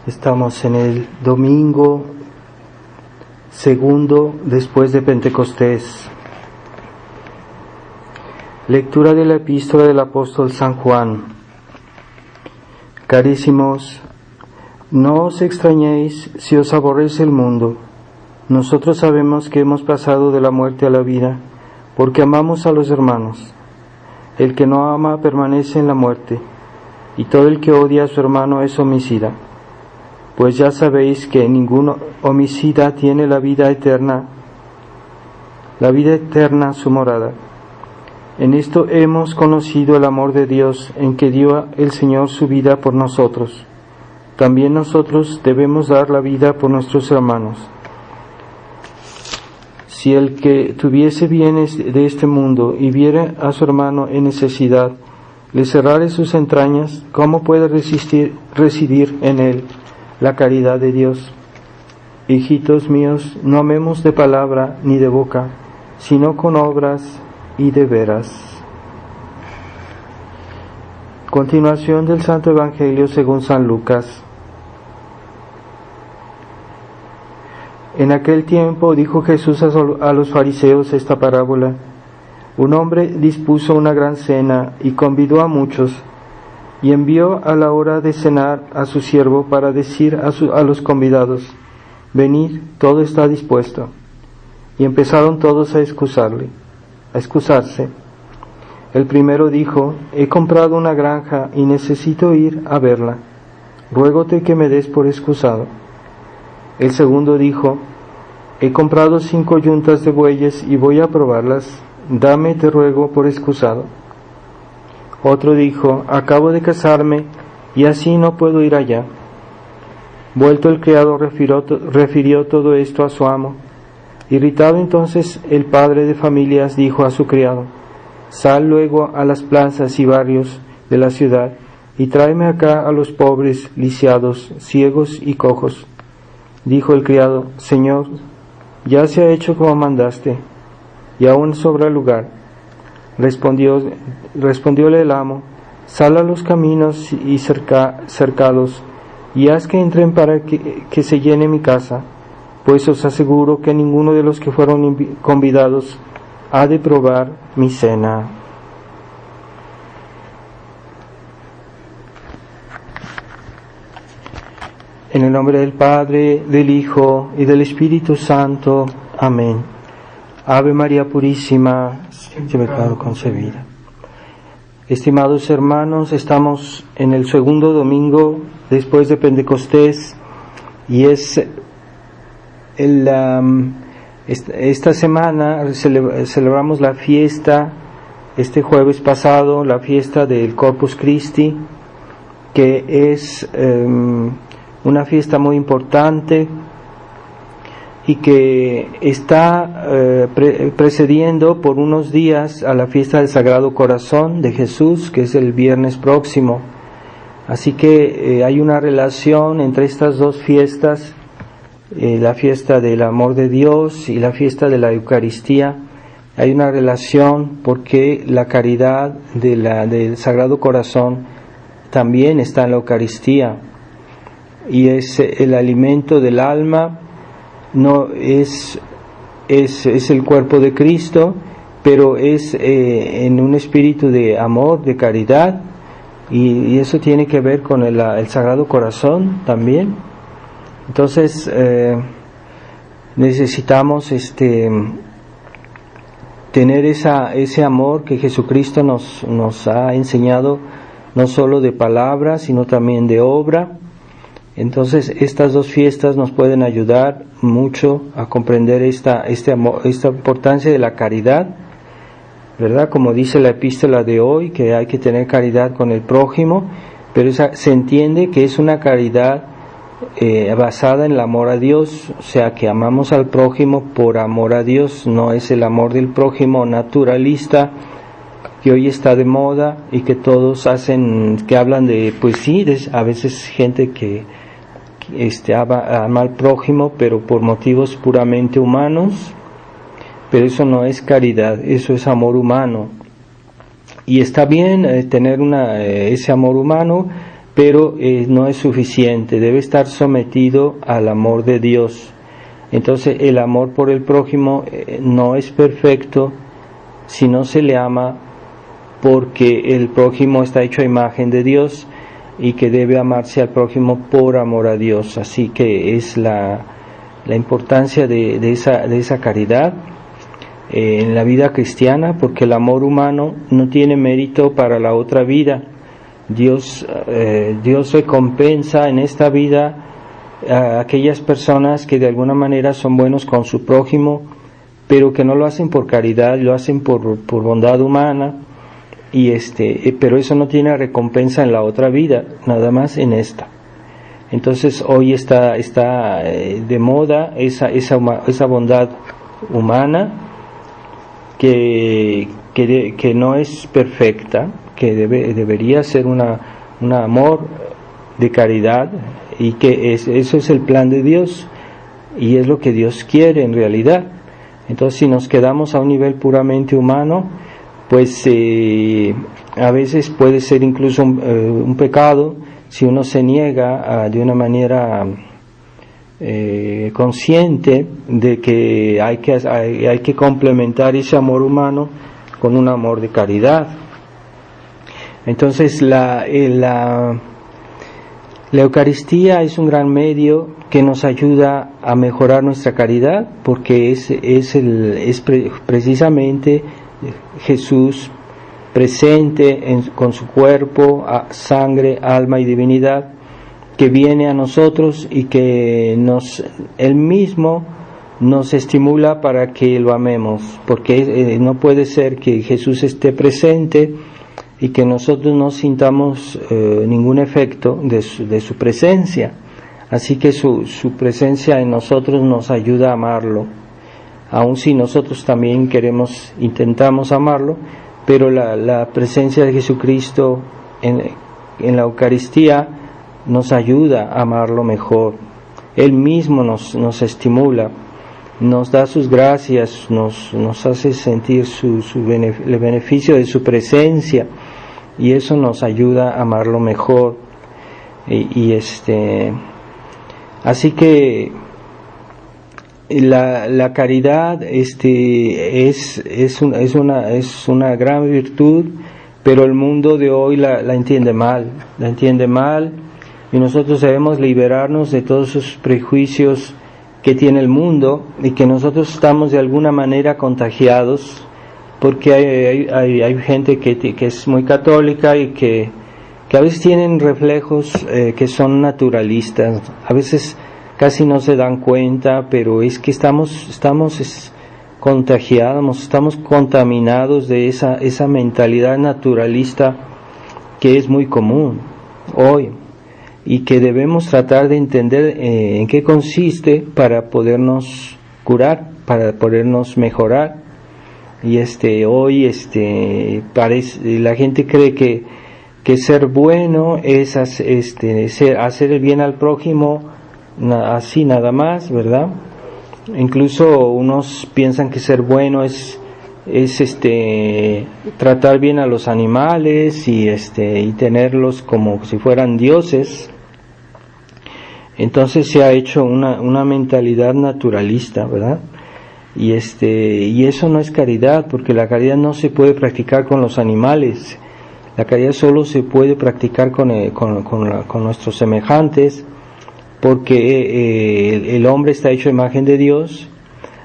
Estamos en el domingo segundo después de Pentecostés. Lectura de la epístola del apóstol San Juan. Carísimos, no os extrañéis si os aborrece el mundo. Nosotros sabemos que hemos pasado de la muerte a la vida, porque amamos a los hermanos. El que no ama permanece en la muerte, y todo el que odia a su hermano es homicida. Pues ya sabéis que ningún homicida tiene la vida eterna su morada. En esto hemos conocido el amor de Dios, en que dio el Señor su vida por nosotros. También nosotros debemos dar la vida por nuestros hermanos. Si el que tuviese bienes de este mundo y viere a su hermano en necesidad, le cerrare sus entrañas, ¿cómo puede residir en él la caridad de Dios? Hijitos míos, no amemos de palabra ni de boca, sino con obras y de veras. Continuación del Santo Evangelio según San Lucas. En aquel tiempo dijo Jesús a los fariseos esta parábola. Un hombre dispuso una gran cena y convidó a muchos, y envió a la hora de cenar a su siervo para decir a los convidados: venid, todo está dispuesto. Y empezaron todos a excusarse. El primero dijo: he comprado una granja y necesito ir a verla. Ruégote que me des por excusado. El segundo dijo: he comprado 5 yuntas de bueyes y voy a probarlas. Dame, te ruego, por excusado. Otro dijo: acabo de casarme y así no puedo ir allá. Vuelto el criado refirió todo esto a su amo. Irritado entonces el padre de familias dijo a su criado: sal luego a las plazas y barrios de la ciudad y tráeme acá a los pobres, lisiados, ciegos y cojos. Dijo el criado: Señor, ya se ha hecho como mandaste, y aún sobra lugar. Respondióle el amo: sal a los caminos y cercados, y haz que entren para que se llene mi casa, pues os aseguro que ninguno de los que fueron convidados ha de probar mi cena. En el nombre del Padre, del Hijo y del Espíritu Santo. Amén. Ave María Purísima, sin pecado concebida. Estimados hermanos, estamos en el segundo domingo después de Pentecostés y esta semana celebramos la fiesta, este jueves pasado, la fiesta del Corpus Christi, que es una fiesta muy importante y que está precediendo por unos días a la fiesta del Sagrado Corazón de Jesús, que es el viernes próximo. Así que hay una relación entre estas dos fiestas, la fiesta del amor de Dios y la fiesta de la Eucaristía. Hay una relación porque la caridad del Sagrado Corazón también está en la Eucaristía, y es el alimento del alma. No es el cuerpo de Cristo, pero es en un espíritu de amor, de caridad, y eso tiene que ver con el Sagrado Corazón también. Entonces necesitamos tener ese amor que Jesucristo nos ha enseñado, no solo de palabra, sino también de obra. Entonces estas dos fiestas nos pueden ayudar mucho a comprender esta importancia de la caridad, ¿verdad? Como dice la epístola de hoy, que hay que tener caridad con el prójimo, pero se entiende que es una caridad basada en el amor a Dios, o sea, que amamos al prójimo por amor a Dios. No es el amor del prójimo naturalista que hoy está de moda y que todos que hablan de, pues sí, a veces gente que ama al prójimo, pero por motivos puramente humanos. Pero eso no es caridad, eso es amor humano. Y está bien tener ese amor humano, pero no es suficiente, debe estar sometido al amor de Dios. Entonces el amor por el prójimo no es perfecto si no se le ama, porque el prójimo está hecho a imagen de Dios y que debe amarse al prójimo por amor a Dios. Así que es la importancia de esa caridad en la vida cristiana, porque el amor humano no tiene mérito para la otra vida. Dios recompensa en esta vida a aquellas personas que de alguna manera son buenos con su prójimo, pero que no lo hacen por caridad, lo hacen por bondad humana, pero eso no tiene recompensa en la otra vida, nada más en esta. Entonces hoy está de moda esa bondad humana que no es perfecta, que debería ser un amor de caridad, y que eso es el plan de Dios y es lo que Dios quiere en realidad. Entonces, si nos quedamos a un nivel puramente humano, pues a veces puede ser incluso un pecado si uno se niega de una manera consciente de que hay que complementar ese amor humano con un amor de caridad. Entonces la Eucaristía es un gran medio que nos ayuda a mejorar nuestra caridad, porque es precisamente Jesús presente con su cuerpo, sangre, alma y divinidad, que viene a nosotros y que Él mismo nos estimula para que lo amemos, porque no puede ser que Jesús esté presente y que nosotros no sintamos ningún efecto de su presencia. Así que su presencia en nosotros nos ayuda a amarlo, aun si nosotros también intentamos amarlo, pero la presencia de Jesucristo en la Eucaristía nos ayuda a amarlo mejor. Él mismo nos estimula, nos da sus gracias, nos hace sentir el beneficio de su presencia, y eso nos ayuda a amarlo mejor. Así que la caridad es una gran virtud, pero el mundo de hoy la entiende mal, y nosotros debemos liberarnos de todos esos prejuicios que tiene el mundo, y que nosotros estamos de alguna manera contagiados, porque hay gente que es muy católica y que a veces tienen reflejos que son naturalistas, a veces casi no se dan cuenta, pero es que estamos contagiados, estamos contaminados de esa mentalidad naturalista que es muy común hoy, y que debemos tratar de entender en qué consiste para podernos curar, para podernos mejorar. Y hoy la gente cree que ser bueno es hacer el bien al prójimo, así nada más, ¿verdad? Incluso unos piensan que ser bueno es tratar bien a los animales y tenerlos como si fueran dioses. Entonces se ha hecho una mentalidad naturalista, ¿verdad? Y eso no es caridad, porque la caridad no se puede practicar con los animales. La caridad solo se puede practicar con nuestros semejantes, porque el hombre está hecho a imagen de Dios,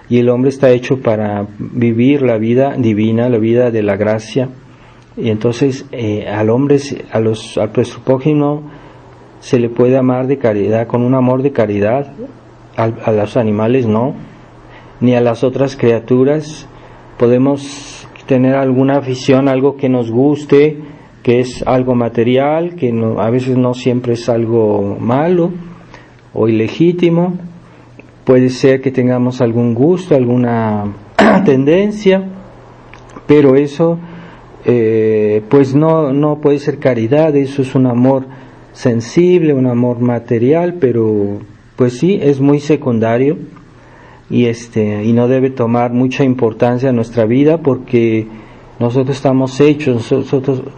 y el hombre está hecho para vivir la vida divina, la vida de la gracia. Y entonces al hombre, al nuestro prójimo, se le puede amar de caridad, con un amor de caridad. A los animales no, ni a las otras criaturas. Podemos tener alguna afición, algo que nos guste, que es algo material, que a veces no siempre es algo malo o ilegítimo. Puede ser que tengamos algún gusto, alguna tendencia, pero eso pues no puede ser caridad. Eso es un amor sensible, un amor material, pero pues sí, es muy secundario, y no debe tomar mucha importancia en nuestra vida, porque Nosotros estamos hechos,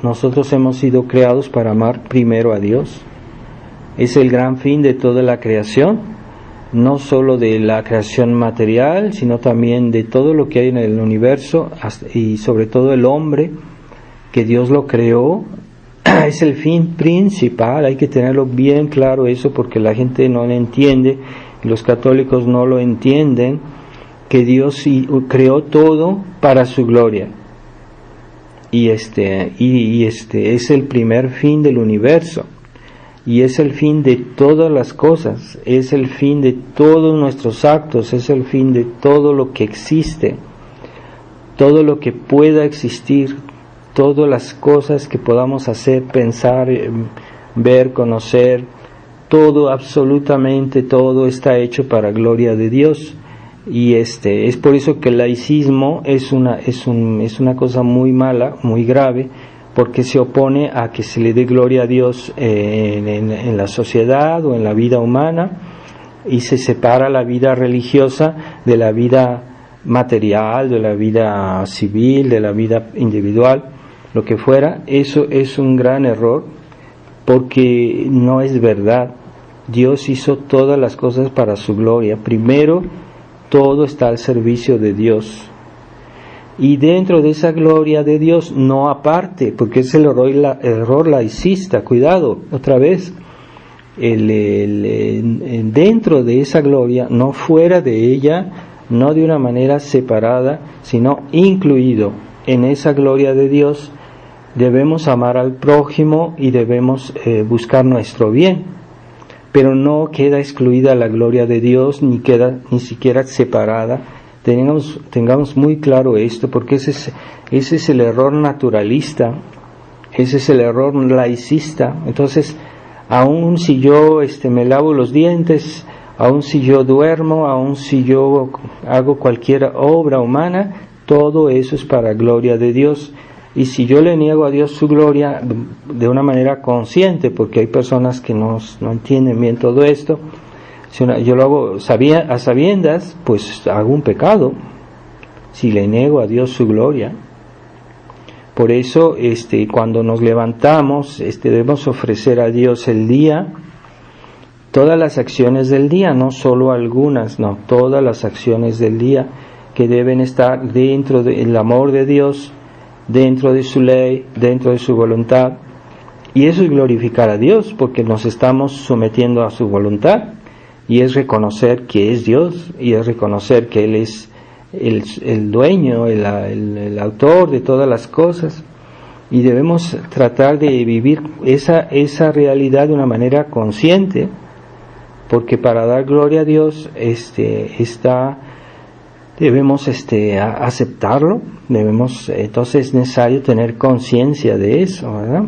nosotros hemos sido creados para amar primero a Dios. Es el gran fin de toda la creación, no solo de la creación material, sino también de todo lo que hay en el universo y sobre todo el hombre, que Dios lo creó. Es el fin principal, hay que tenerlo bien claro eso, porque la gente no lo entiende, y los católicos no lo entienden, que Dios creó todo para su gloria. Y este es el primer fin del universo, y es el fin de todas las cosas, es el fin de todos nuestros actos, es el fin de todo lo que existe, todo lo que pueda existir, todas las cosas que podamos hacer, pensar, ver, conocer, todo, absolutamente todo está hecho para gloria de Dios. Y es por eso que el laicismo es una cosa muy mala, muy grave, porque se opone a que se le dé gloria a Dios en la sociedad o en la vida humana, y se separa la vida religiosa de la vida material, de la vida civil, de la vida individual, lo que fuera. Eso es un gran error, porque no es verdad. Dios hizo todas las cosas para su gloria. Primero, todo está al servicio de Dios, y dentro de esa gloria de Dios, no aparte, porque es el error laicista. Cuidado, otra vez, dentro de esa gloria, no fuera de ella, no de una manera separada, sino incluido en esa gloria de Dios. Debemos amar al prójimo y debemos buscar nuestro bien, pero no queda excluida la gloria de Dios, ni queda ni siquiera separada. Tengamos muy claro esto, porque ese es el error naturalista, ese es el error laicista. Entonces, aun si yo me lavo los dientes, aun si yo duermo, aun si yo hago cualquier obra humana, todo eso es para gloria de Dios. Y si yo le niego a Dios su gloria de una manera consciente, porque hay personas que no entienden bien todo esto, si yo lo hago a sabiendas, pues hago un pecado, si le niego a Dios su gloria. Por eso, cuando nos levantamos, debemos ofrecer a Dios el día, todas las acciones del día, no solo algunas, no, todas las acciones del día, que deben estar dentro del amor de Dios, dentro de su ley, dentro de su voluntad. Y eso es glorificar a Dios, porque nos estamos sometiendo a su voluntad, y es reconocer que es Dios, y es reconocer que Él es el dueño, el autor de todas las cosas, y debemos tratar de vivir esa realidad de una manera consciente, porque para dar gloria a Dios debemos aceptarlo, entonces es necesario tener conciencia de eso, ¿verdad?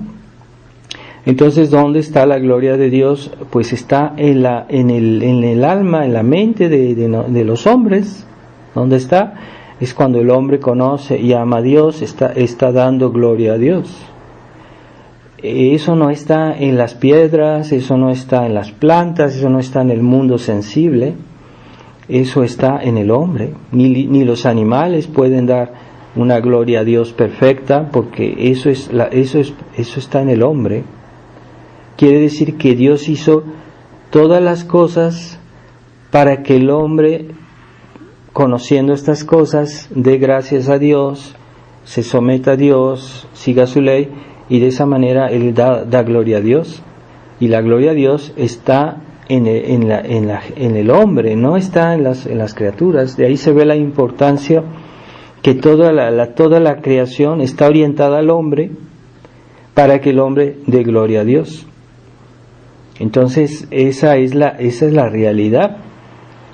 Entonces, ¿dónde está la gloria de Dios? Pues está en el alma, en la mente de los hombres. ¿Dónde está? Es cuando el hombre conoce y ama a Dios, está dando gloria a Dios. Eso no está en las piedras, eso no está en las plantas, eso no está en el mundo sensible. Eso está en el hombre. Ni los animales pueden dar una gloria a Dios perfecta, porque eso está en el hombre. Quiere decir que Dios hizo todas las cosas para que el hombre, conociendo estas cosas, dé gracias a Dios, se someta a Dios, siga su ley, y de esa manera Él da gloria a Dios. Y la gloria a Dios está en el hombre, no está en las criaturas. De ahí se ve la importancia que toda la creación está orientada al hombre, para que el hombre dé gloria a Dios. Entonces esa es la realidad.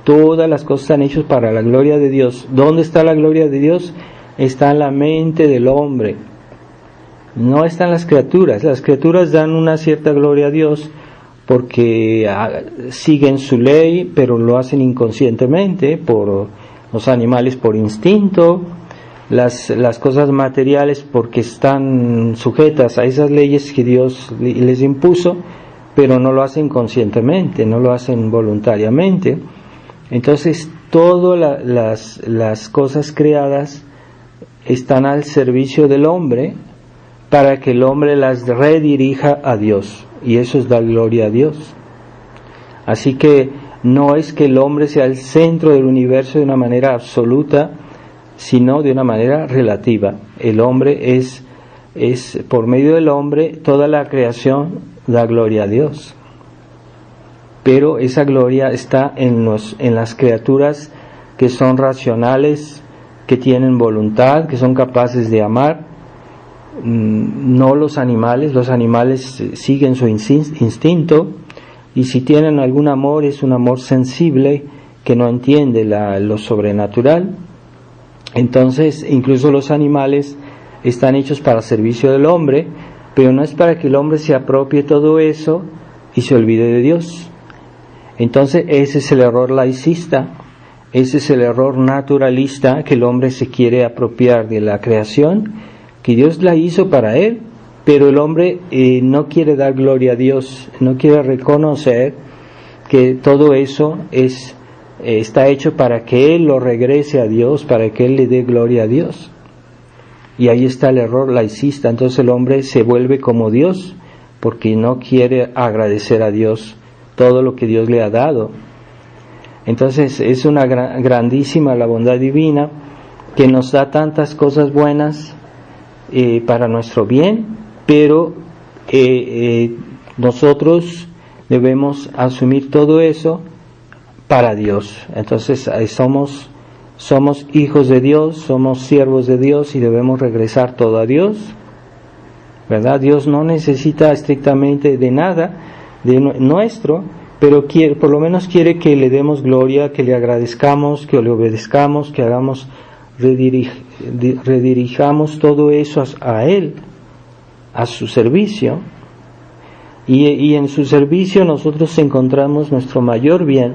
Todas las cosas están hechas para la gloria de Dios. ¿Dónde está la gloria de Dios? Está en la mente del hombre, no está en las criaturas. Las criaturas dan una cierta gloria a Dios porque siguen su ley, pero lo hacen inconscientemente. Por los animales por instinto, las cosas materiales porque están sujetas a esas leyes que Dios les impuso, pero no lo hacen conscientemente, no lo hacen voluntariamente. Entonces todas las cosas creadas están al servicio del hombre para que el hombre las redirija a Dios, y eso es dar gloria a Dios. Así que no es que el hombre sea el centro del universo de una manera absoluta, sino de una manera relativa. El hombre es por medio del hombre, toda la creación da gloria a Dios. Pero esa gloria está en las criaturas que son racionales, que tienen voluntad, que son capaces de amar, no los animales. Los animales siguen su instinto, y si tienen algún amor es un amor sensible que no entiende lo sobrenatural. Entonces incluso los animales están hechos para servicio del hombre, pero no es para que el hombre se apropie todo eso y se olvide de Dios. Entonces ese es el error laicista, ese es el error naturalista, que el hombre se quiere apropiar de la creación, que Dios la hizo para él, pero el hombre no quiere dar gloria a Dios, no quiere reconocer que todo eso está hecho para que él lo regrese a Dios, para que él le dé gloria a Dios. Y ahí está el error laicista. Entonces el hombre se vuelve como Dios porque no quiere agradecer a Dios todo lo que Dios le ha dado. Entonces es una grandísima la bondad divina, que nos da tantas cosas buenas para nuestro bien, pero nosotros debemos asumir todo eso para Dios. Entonces somos hijos de Dios, somos siervos de Dios y debemos regresar todo a Dios, ¿verdad? Dios no necesita estrictamente de nada de nuestro, pero por lo menos quiere que le demos gloria, que le agradezcamos, que le obedezcamos, que redirijamos todo eso a Él, a su servicio, y en su servicio nosotros encontramos nuestro mayor bien,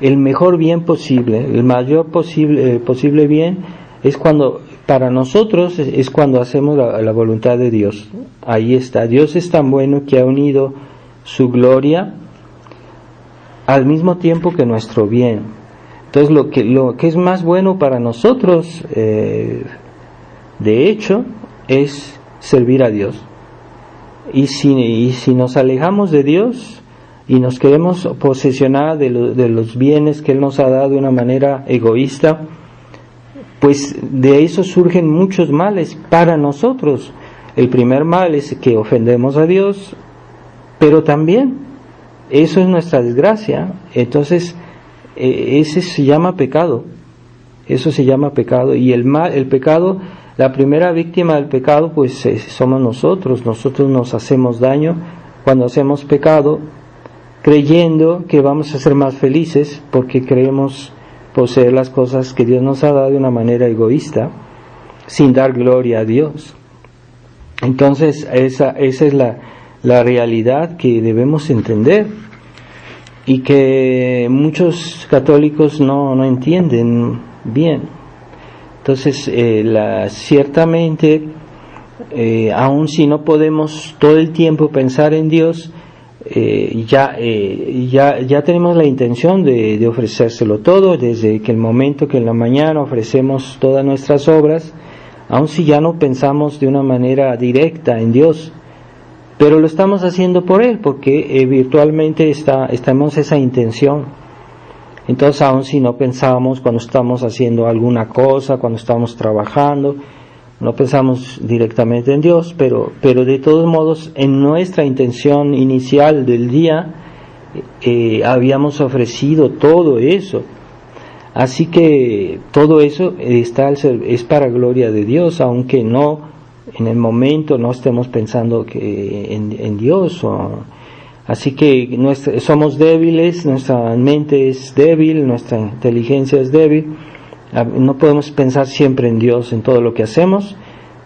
el mejor bien posible, el mayor posible bien es cuando, para nosotros, es cuando hacemos la voluntad de Dios. Ahí está. Dios es tan bueno que ha unido su gloria al mismo tiempo que nuestro bien. Entonces lo que es más bueno para nosotros, de hecho, es servir a Dios. Y si nos alejamos de Dios y nos queremos posesionar de los bienes que Él nos ha dado de una manera egoísta, pues de eso surgen muchos males para nosotros. El primer mal es que ofendemos a Dios, pero también eso es nuestra desgracia. Entonces ese se llama pecado, eso se llama pecado. Y el pecado, la primera víctima del pecado pues somos nosotros nos hacemos daño cuando hacemos pecado, creyendo que vamos a ser más felices porque creemos poseer las cosas que Dios nos ha dado de una manera egoísta, sin dar gloria a Dios. Entonces esa es la realidad que debemos entender y que muchos católicos no entienden bien. Entonces ciertamente aun si no podemos todo el tiempo pensar en Dios, ya tenemos la intención de ofrecérselo todo, desde que el momento que en la mañana ofrecemos todas nuestras obras, aun si ya no pensamos de una manera directa en Dios, pero lo estamos haciendo por Él, porque virtualmente estamos esa intención. Entonces aun si no pensamos cuando estamos haciendo alguna cosa, cuando estamos trabajando, no pensamos directamente en Dios, pero de todos modos en nuestra intención inicial del día habíamos ofrecido todo eso. Así que todo eso es para gloria de Dios, aunque no en el momento no estemos pensando en Dios. Así que somos débiles, nuestra mente es débil, nuestra inteligencia es débil. No podemos pensar siempre en Dios en todo lo que hacemos,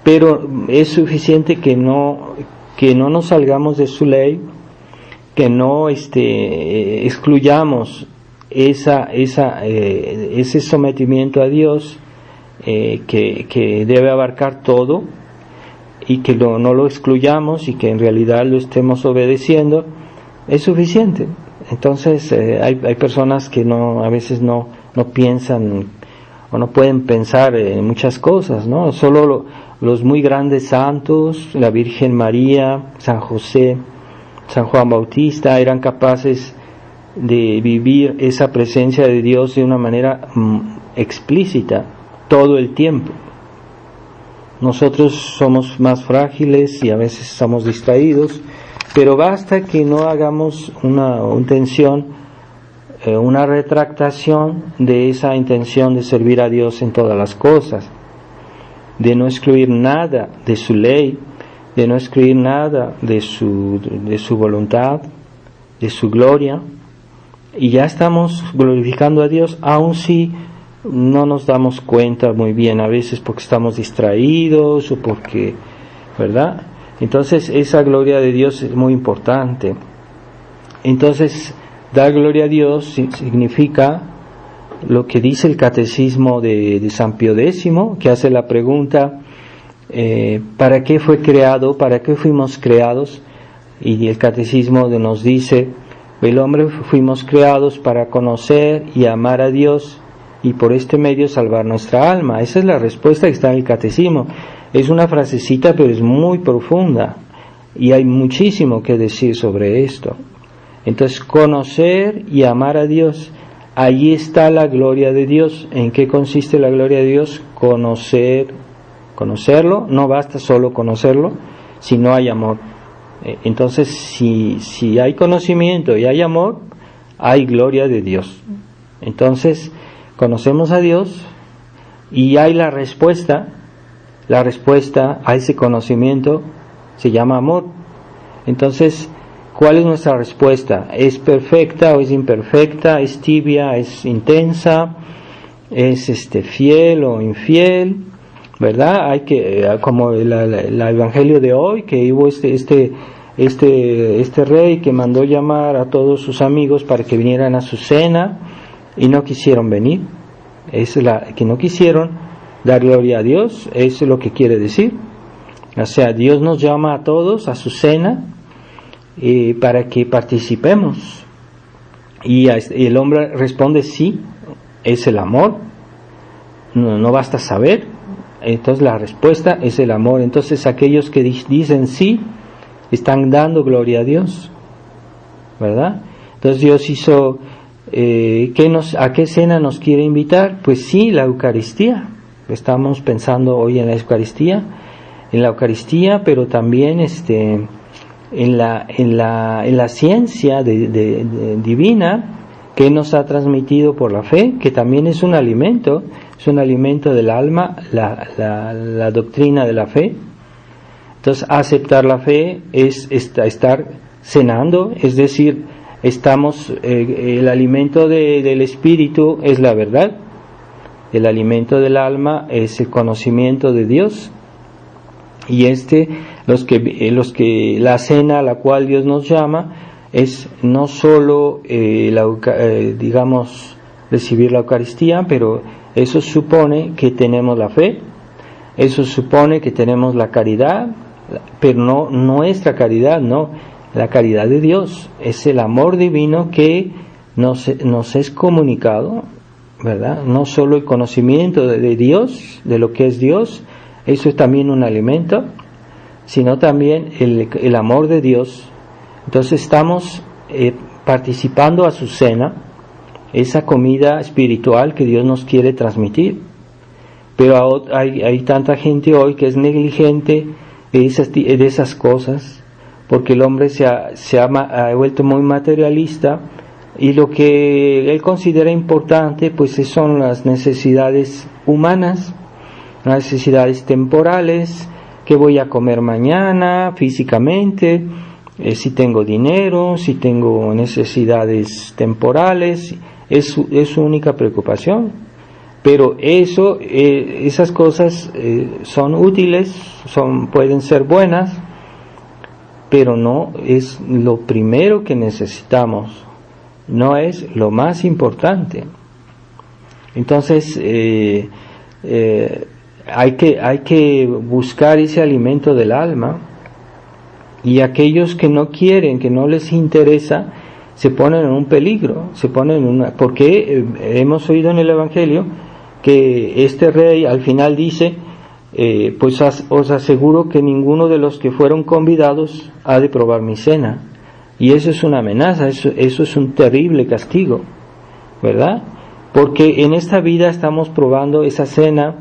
pero es suficiente que no nos salgamos de su ley, que no excluyamos ese sometimiento a Dios que debe abarcar todo, y que no lo excluyamos y que en realidad lo estemos obedeciendo, es suficiente. Entonces hay personas que a veces no piensan o no pueden pensar en muchas cosas, ¿no? Solo los muy grandes santos, la Virgen María, San José, San Juan Bautista, eran capaces de vivir esa presencia de Dios de una manera explícita todo el tiempo. Nosotros somos más frágiles y a veces estamos distraídos, pero basta que no hagamos una intención, una retractación de esa intención de servir a Dios en todas las cosas, de no excluir nada de su ley, de no excluir nada de su voluntad, de su gloria, y ya estamos glorificando a Dios, aun si no nos damos cuenta muy bien, a veces porque estamos distraídos o porque, ¿verdad? Entonces esa gloria de Dios es muy importante. Entonces dar gloria a Dios significa lo que dice el Catecismo de San Pío X, que hace la pregunta, ¿para qué fue creado? ¿Para qué fuimos creados? Y el Catecismo nos dice, el hombre fuimos creados para conocer y amar a Dios y por este medio salvar nuestra alma. Esa es la respuesta que está en el Catecismo. Es una frasecita, pero es muy profunda y hay muchísimo que decir sobre esto. Entonces, conocer y amar a Dios, allí está la gloria de Dios. ¿En qué consiste la gloria de Dios? Conocerlo, no basta solo conocerlo, si no hay amor. Entonces, si hay conocimiento y hay amor, hay gloria de Dios. Entonces, conocemos a Dios y hay la respuesta a ese conocimiento se llama amor. Entonces, ¿cuál es nuestra respuesta? ¿Es perfecta o es imperfecta? ¿Es tibia? ¿Es intensa? ¿Es fiel o infiel? ¿Verdad? Hay que, como el evangelio de hoy, que hubo este rey que mandó llamar a todos sus amigos para que vinieran a su cena y no quisieron venir. Que no quisieron dar gloria a Dios, eso es lo que quiere decir. O sea, Dios nos llama a todos a su cena para que participemos. Y el hombre responde sí, es el amor. No basta saber. Entonces la respuesta es el amor. Entonces aquellos que dicen sí, están dando gloria a Dios, ¿verdad? Entonces Dios hizo, ¿a qué cena nos quiere invitar? Pues sí, la Eucaristía. Estamos pensando hoy en la Eucaristía, pero también en la ciencia divina que nos ha transmitido por la fe, que también es un alimento del alma, la doctrina de la fe. Entonces, aceptar la fe es estar cenando, es decir, el alimento del espíritu es la verdad, el alimento del alma es el conocimiento de Dios, y los que la cena a la cual Dios nos llama es no solo recibir la Eucaristía, pero eso supone que tenemos la fe, eso supone que tenemos la caridad, pero no nuestra caridad, no, la caridad de Dios, es el amor divino que nos es comunicado, ¿verdad? No solo el conocimiento de Dios, de lo que es Dios, eso es también un alimento, sino también el amor de Dios. Entonces estamos participando a su cena, esa comida espiritual que Dios nos quiere transmitir. Pero hay tanta gente hoy que es negligente de esas cosas, porque el hombre se ha vuelto muy materialista, y lo que él considera importante pues son las necesidades humanas, las necesidades temporales, qué voy a comer mañana físicamente, si tengo dinero, si tengo necesidades temporales, es su única preocupación. Pero esas cosas son útiles, pueden ser buenas, pero no es lo primero que necesitamos, no es lo más importante. Entonces hay que buscar ese alimento del alma, y aquellos que no quieren, que no les interesa, se ponen en un peligro, porque hemos oído en el Evangelio que este rey al final dice, pues os aseguro que ninguno de los que fueron convidados ha de probar mi cena. Y eso es una amenaza, eso es un terrible castigo, ¿verdad? Porque en esta vida estamos probando esa cena,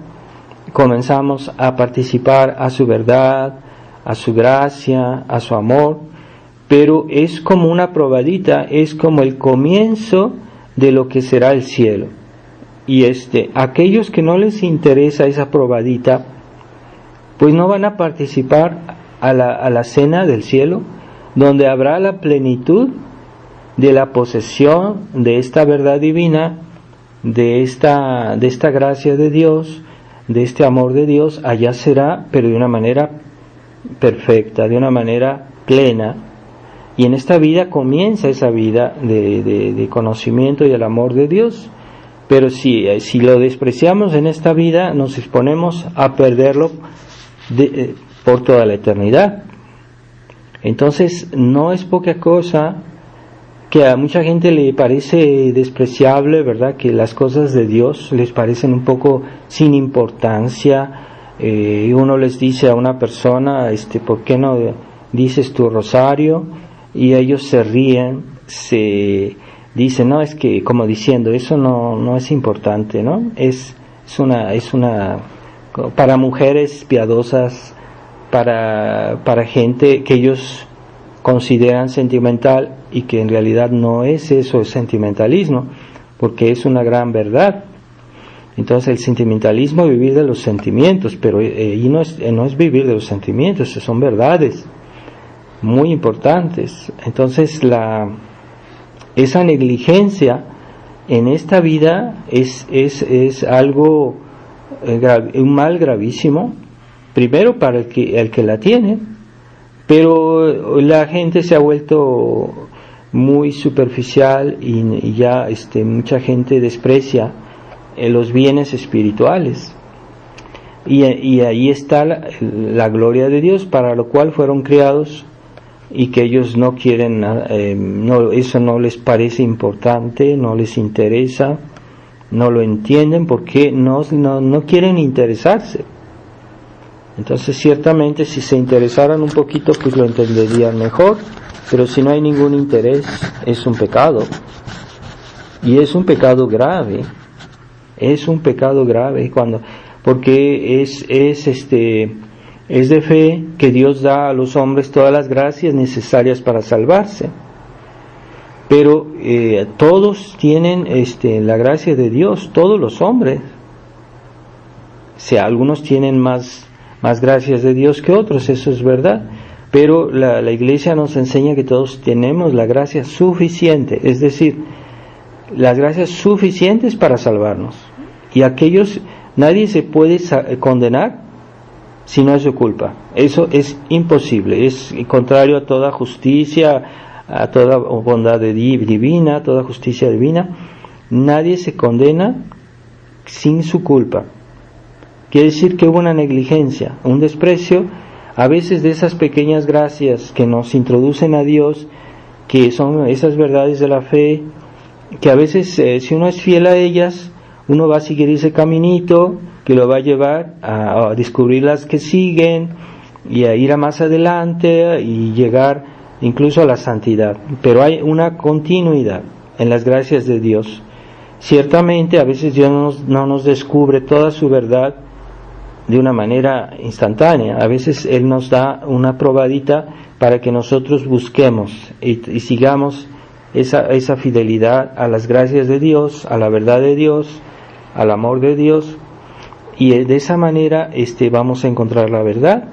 comenzamos a participar a su verdad, a su gracia, a su amor, pero es como una probadita, es como el comienzo de lo que será el cielo. Y aquellos que no les interesa esa probadita, pues no van a participar a la cena del cielo, donde habrá la plenitud de la posesión de esta verdad divina, de esta gracia de Dios, de este amor de Dios. Allá será, pero de una manera perfecta, de una manera plena. Y en esta vida comienza esa vida de conocimiento y el amor de Dios. Pero si lo despreciamos en esta vida, nos exponemos a perderlo por toda la eternidad. Entonces no es poca cosa, que a mucha gente le parece despreciable, ¿verdad? Que las cosas de Dios les parecen un poco sin importancia. Uno les dice a una persona, ¿por qué no dices tu rosario? Y ellos se ríen, se dicen, no, es que, como diciendo, eso no es importante, ¿no? Es una para mujeres piadosas, para gente que ellos consideran sentimental, y que en realidad no es eso, es sentimentalismo, porque es una gran verdad. Entonces el sentimentalismo es vivir de los sentimientos, pero y no es vivir de los sentimientos, son verdades muy importantes. Entonces esa negligencia en esta vida es algo, un mal gravísimo, primero para el que la tiene, pero la gente se ha vuelto muy superficial y ya mucha gente desprecia los bienes espirituales, y ahí está la gloria de Dios, para lo cual fueron creados, y que ellos no quieren, eso no les parece importante, no les interesa, no lo entienden, porque no quieren interesarse. Entonces ciertamente si se interesaran un poquito, pues lo entenderían mejor, pero si no hay ningún interés, es un pecado, y es un pecado grave, porque es de fe que Dios da a los hombres todas las gracias necesarias para salvarse, pero todos tienen la gracia de Dios, todos los hombres. O sea, algunos tienen más gracias de Dios que otros, eso es verdad, pero la Iglesia nos enseña que todos tenemos la gracia suficiente, es decir, las gracias suficientes para salvarnos, y nadie se puede condenar si no es su culpa. Eso es imposible, es contrario a toda justicia, a toda bondad divina, a toda justicia divina. Nadie se condena sin su culpa. Quiere decir que hubo una negligencia, un desprecio, a veces, de esas pequeñas gracias que nos introducen a Dios, que son esas verdades de la fe, que a veces si uno es fiel a ellas, uno va a seguir ese caminito que lo va a llevar a descubrir las que siguen, y a ir a más adelante y llegar incluso a la santidad. Pero hay una continuidad en las gracias de Dios. Ciertamente a veces Dios no nos descubre toda su verdad de una manera instantánea. A veces Él nos da una probadita para que nosotros busquemos y sigamos esa fidelidad a las gracias de Dios, a la verdad de Dios, al amor de Dios, y de esa manera vamos a encontrar la verdad,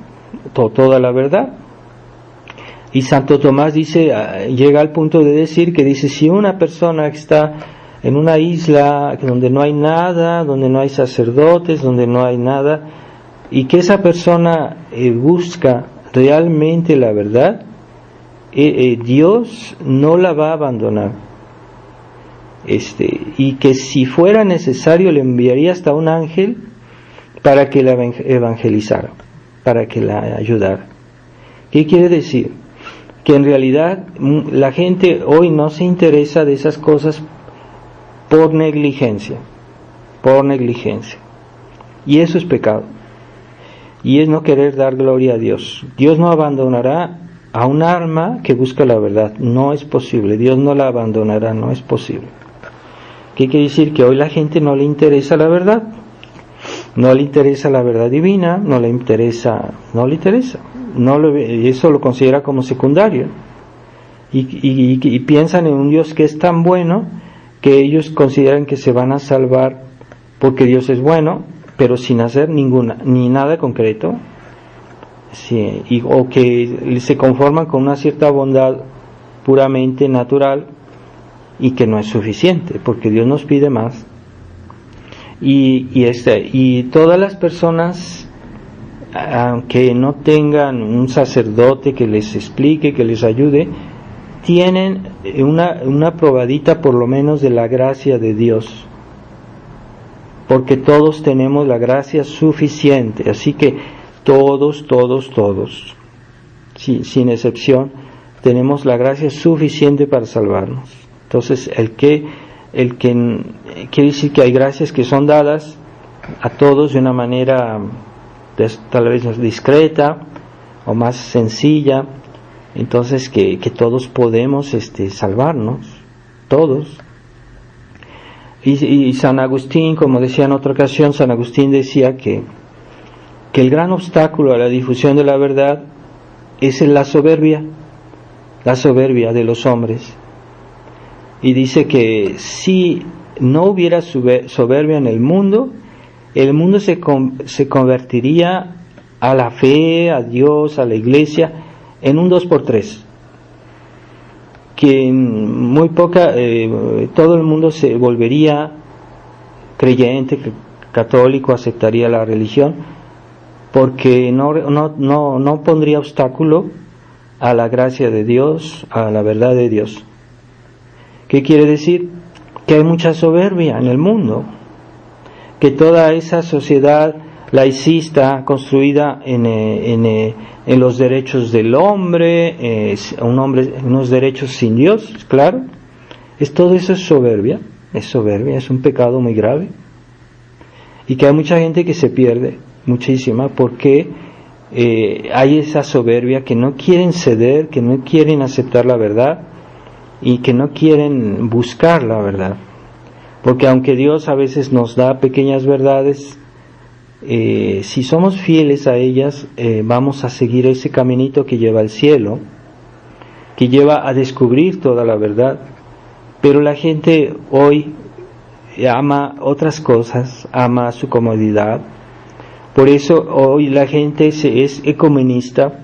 toda la verdad. Y Santo Tomás llega al punto de decir que dice, si una persona está en una isla donde no hay nada, donde no hay sacerdotes, donde no hay nada, y que esa persona busca realmente la verdad, Dios no la va a abandonar, y que si fuera necesario le enviaría hasta un ángel para que la evangelizara, para que la ayudara. ¿Qué quiere decir? Que en realidad la gente hoy no se interesa de esas cosas por negligencia, por negligencia. Y eso es pecado. Y es no querer dar gloria a Dios. Dios no abandonará a un alma que busca la verdad. No es posible. Dios no la abandonará, no es posible. ¿Qué quiere decir? Que hoy la gente no le interesa la verdad. No le interesa la verdad divina, no le interesa. Eso lo considera como secundario. Y piensan en un Dios que es tan bueno que ellos consideran que se van a salvar porque Dios es bueno, pero sin hacer ni nada concreto. Sí, o que se conforman con una cierta bondad puramente natural y que no es suficiente, porque Dios nos pide más. Y todas las personas, aunque no tengan un sacerdote que les explique, que les ayude, tienen una probadita por lo menos de la gracia de Dios, porque todos tenemos la gracia suficiente, así que todos, sin excepción, tenemos la gracia suficiente para salvarnos. Entonces, el que quiere decir que hay gracias que son dadas a todos de una manera tal vez discreta o más sencilla, entonces que todos podemos salvarnos, todos. Y San Agustín, como decía en otra ocasión, San Agustín decía que el gran obstáculo a la difusión de la verdad es la soberbia de los hombres. Y dice que si no hubiera soberbia en el mundo se convertiría a la fe, a Dios, a la iglesia, en un 2x3. Que muy todo el mundo se volvería creyente, católico, aceptaría la religión, porque no pondría obstáculo a la gracia de Dios, a la verdad de Dios. ¿Qué quiere decir? Que hay mucha soberbia en el mundo, que toda esa sociedad laicista construida en los derechos del hombre, unos derechos sin Dios, claro, todo eso es soberbia, es un pecado muy grave, y que hay mucha gente que se pierde, muchísima, porque hay esa soberbia, que no quieren ceder, que no quieren aceptar la verdad, y que no quieren buscar la verdad, porque aunque Dios a veces nos da pequeñas verdades, si somos fieles a ellas, vamos a seguir ese caminito que lleva al cielo, que lleva a descubrir toda la verdad. Pero la gente hoy ama otras cosas, ama su comodidad. Por eso hoy la gente es ecumenista,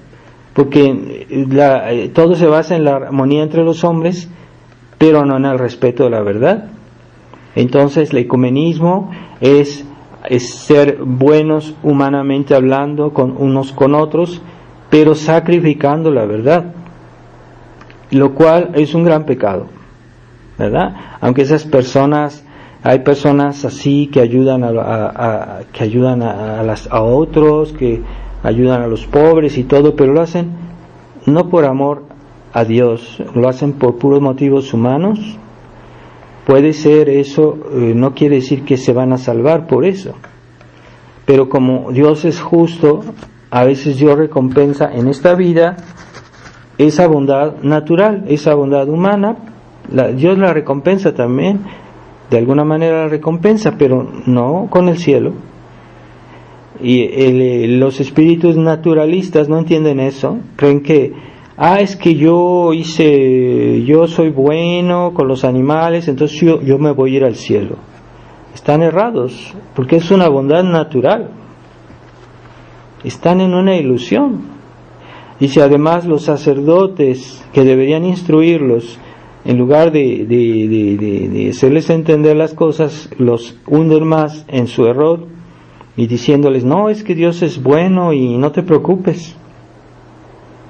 porque todo se basa en la armonía entre los hombres, pero no en el respeto de la verdad. Entonces el ecumenismo es ser buenos humanamente hablando unos con otros, pero sacrificando la verdad, lo cual es un gran pecado, ¿verdad? Aunque hay personas así que ayudan a otros, que ayudan a los pobres y todo, pero lo hacen no por amor a Dios, lo hacen por puros motivos humanos. Puede ser eso, no quiere decir que se van a salvar por eso, pero como Dios es justo, a veces Dios recompensa en esta vida esa bondad natural, esa bondad humana. Dios la recompensa también, de alguna manera la recompensa, pero no con el cielo. Y los espíritus naturalistas no entienden eso, creen que es que yo soy bueno con los animales, entonces yo me voy a ir al cielo. Están errados, porque es una bondad natural. Están en una ilusión. Y si además los sacerdotes que deberían instruirlos, en lugar de hacerles entender las cosas, los hunden más en su error, y diciéndoles, no, es que Dios es bueno y no te preocupes.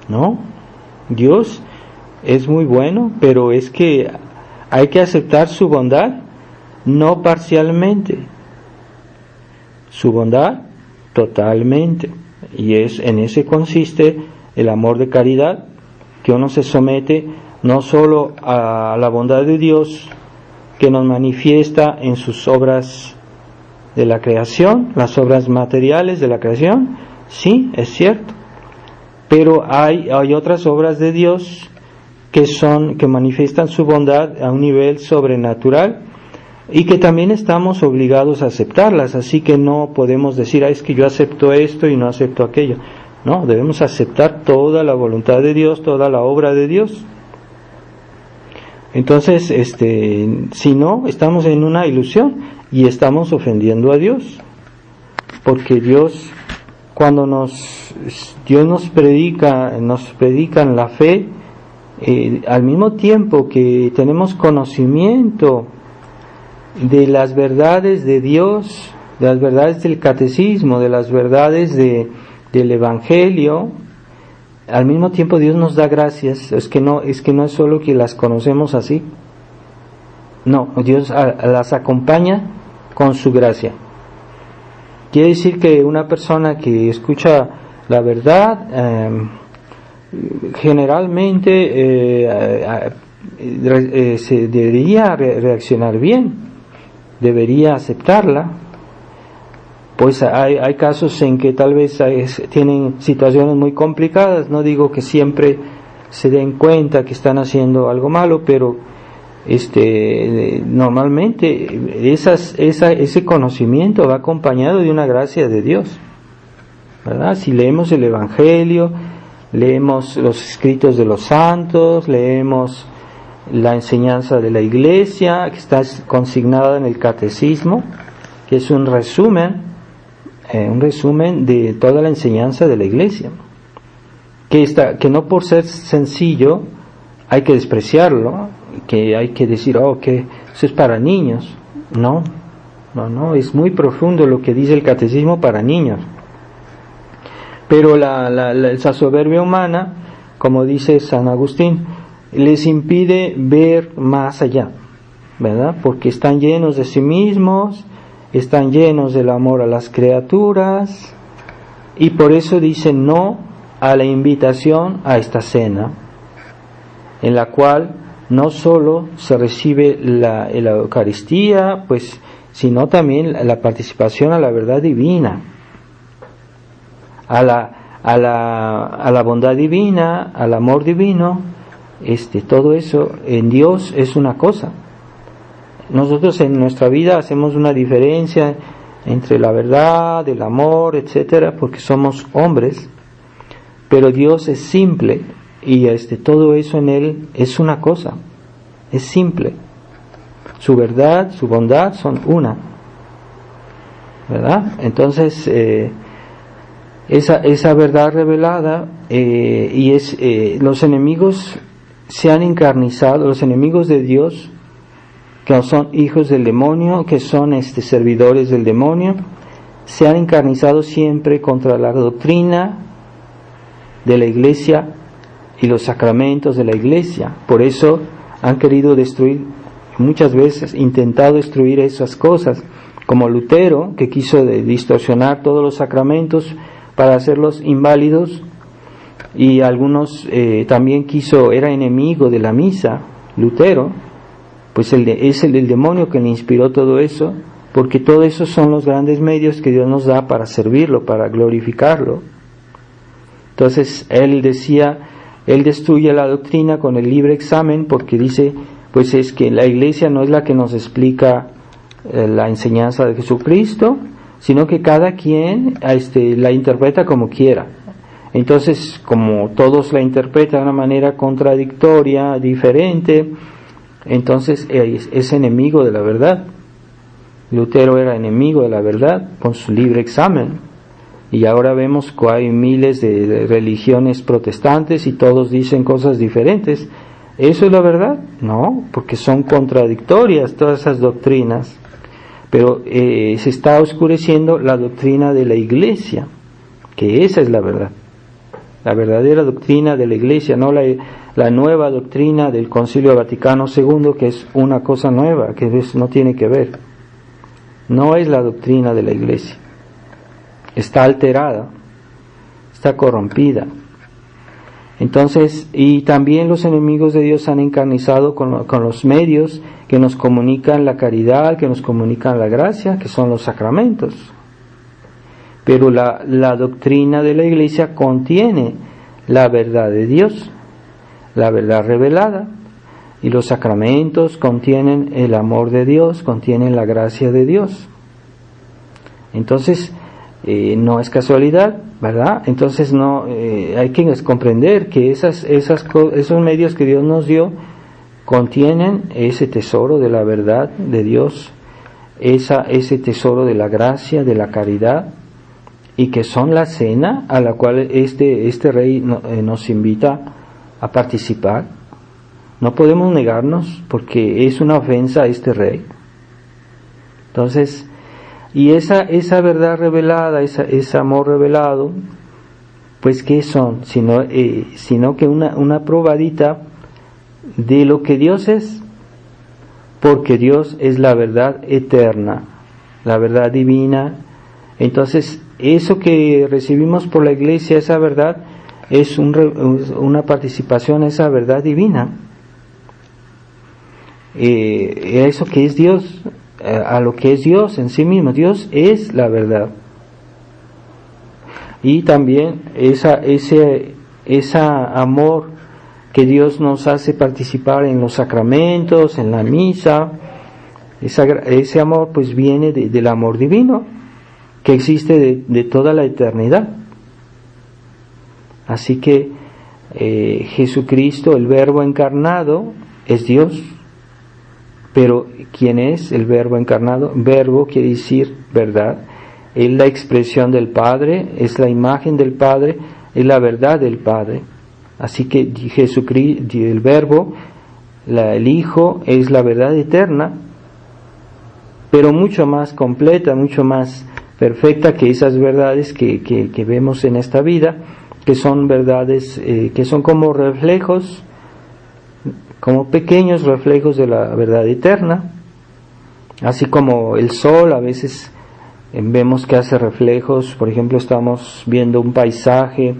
No, Dios es muy bueno, pero es que hay que aceptar su bondad, no parcialmente, su bondad totalmente, y en ese consiste el amor de caridad, que uno se somete no solo a la bondad de Dios, que nos manifiesta en sus obras de la creación, las obras materiales de la creación, sí, es cierto. Pero hay otras obras de Dios que manifiestan su bondad a un nivel sobrenatural y que también estamos obligados a aceptarlas, así que no podemos decir, es que yo acepto esto y no acepto aquello. No, debemos aceptar toda la voluntad de Dios, toda la obra de Dios. Entonces, si no, estamos en una ilusión y estamos ofendiendo a Dios, porque Dios, cuando Dios nos predican la fe, al mismo tiempo que tenemos conocimiento de las verdades de Dios, de las verdades del catecismo, de las verdades del Evangelio, al mismo tiempo Dios nos da gracias. Es que no es solo que las conocemos así, no, Dios las acompaña con su gracia. Quiere decir que una persona que escucha la verdad generalmente se debería reaccionar bien, debería aceptarla. Pues hay casos en que tal vez tienen situaciones muy complicadas, no digo que siempre se den cuenta que están haciendo algo malo, pero normalmente ese conocimiento va acompañado de una gracia de Dios, ¿verdad? Si leemos el Evangelio, leemos los escritos de los santos, leemos la enseñanza de la Iglesia, que está consignada en el Catecismo, que es un resumen de toda la enseñanza de la Iglesia, que no por ser sencillo hay que despreciarlo, que hay que decir, que eso es para niños. No, es muy profundo lo que dice el Catecismo para niños. Pero esa soberbia humana, como dice San Agustín, les impide ver más allá, ¿verdad? Porque están llenos de sí mismos, están llenos del amor a las criaturas, y por eso dicen no a la invitación a esta cena, en la cual no solo se recibe la Eucaristía, pues, sino también la participación a la verdad divina, a la bondad divina, al amor divino. Todo eso en Dios es una cosa. Nosotros en nuestra vida hacemos una diferencia entre la verdad, el amor, etcétera, porque somos hombres, pero Dios es simple y todo eso en Él es una cosa, es simple. Su verdad, su bondad son una, ¿verdad? Entonces esa verdad revelada los enemigos se han encarnizado, los enemigos de Dios, que son hijos del demonio, que son servidores del demonio, se han encarnizado siempre contra la doctrina de la Iglesia y los sacramentos de la Iglesia. Por eso han querido destruir, muchas veces intentado destruir esas cosas, como Lutero, que quiso distorsionar todos los sacramentos para hacerlos inválidos, y algunos también era enemigo de la misa, Lutero. Pues es el demonio que le inspiró todo eso, porque todo eso son los grandes medios que Dios nos da para servirlo, para glorificarlo. Entonces él destruye la doctrina con el libre examen, porque dice, pues es que la Iglesia no es la que nos explica la enseñanza de Jesucristo, sino que cada quien la interpreta como quiera. Entonces, como todos la interpretan de una manera contradictoria, diferente, entonces es enemigo de la verdad. Lutero era enemigo de la verdad con su libre examen, y ahora vemos que hay miles de religiones protestantes y todos dicen cosas diferentes. ¿Eso es la verdad? No, porque son contradictorias todas esas doctrinas, pero se está oscureciendo la doctrina de la Iglesia, que esa es la verdad, la verdadera doctrina de la Iglesia, no la nueva doctrina del Concilio Vaticano II, que es una cosa nueva, que no tiene que ver. No es la doctrina de la Iglesia. Está alterada, está corrompida. Entonces, y también los enemigos de Dios han encarnizado con los medios que nos comunican la caridad, que nos comunican la gracia, que son los sacramentos. Pero la doctrina de la Iglesia contiene la verdad de Dios, la verdad revelada, y los sacramentos contienen el amor de Dios, contienen la gracia de Dios. Entonces, no es casualidad, ¿verdad? Entonces hay que comprender que esos medios que Dios nos dio contienen ese tesoro de la verdad de Dios, ese tesoro de la gracia, de la caridad, y que son la cena a la cual este rey nos invita a participar. No podemos negarnos porque es una ofensa a este rey. Entonces, y esa verdad revelada, ese amor revelado, pues ¿qué son? Sino que una probadita de lo que Dios es, porque Dios es la verdad eterna, la verdad divina. Entonces, eso que recibimos por la Iglesia, esa verdad, es una participación a esa verdad divina. Eso que es Dios, a lo que es Dios en sí mismo. Dios es la verdad. Y también ese amor que Dios nos hace participar en los sacramentos, en la misa, ese amor pues viene del amor divino que existe de toda la eternidad. Así que Jesucristo, el Verbo encarnado, es Dios. Pero ¿quién es el Verbo encarnado? Verbo quiere decir verdad. Es la expresión del Padre, es la imagen del Padre, es la verdad del Padre. Así que Jesucristo, el Verbo, el Hijo, es la verdad eterna, pero mucho más completa, mucho más perfecta que esas verdades que vemos en esta vida, que son verdades que son como reflejos, como pequeños reflejos de la verdad eterna. Así como el sol a veces vemos que hace reflejos. Por ejemplo, estamos viendo un paisaje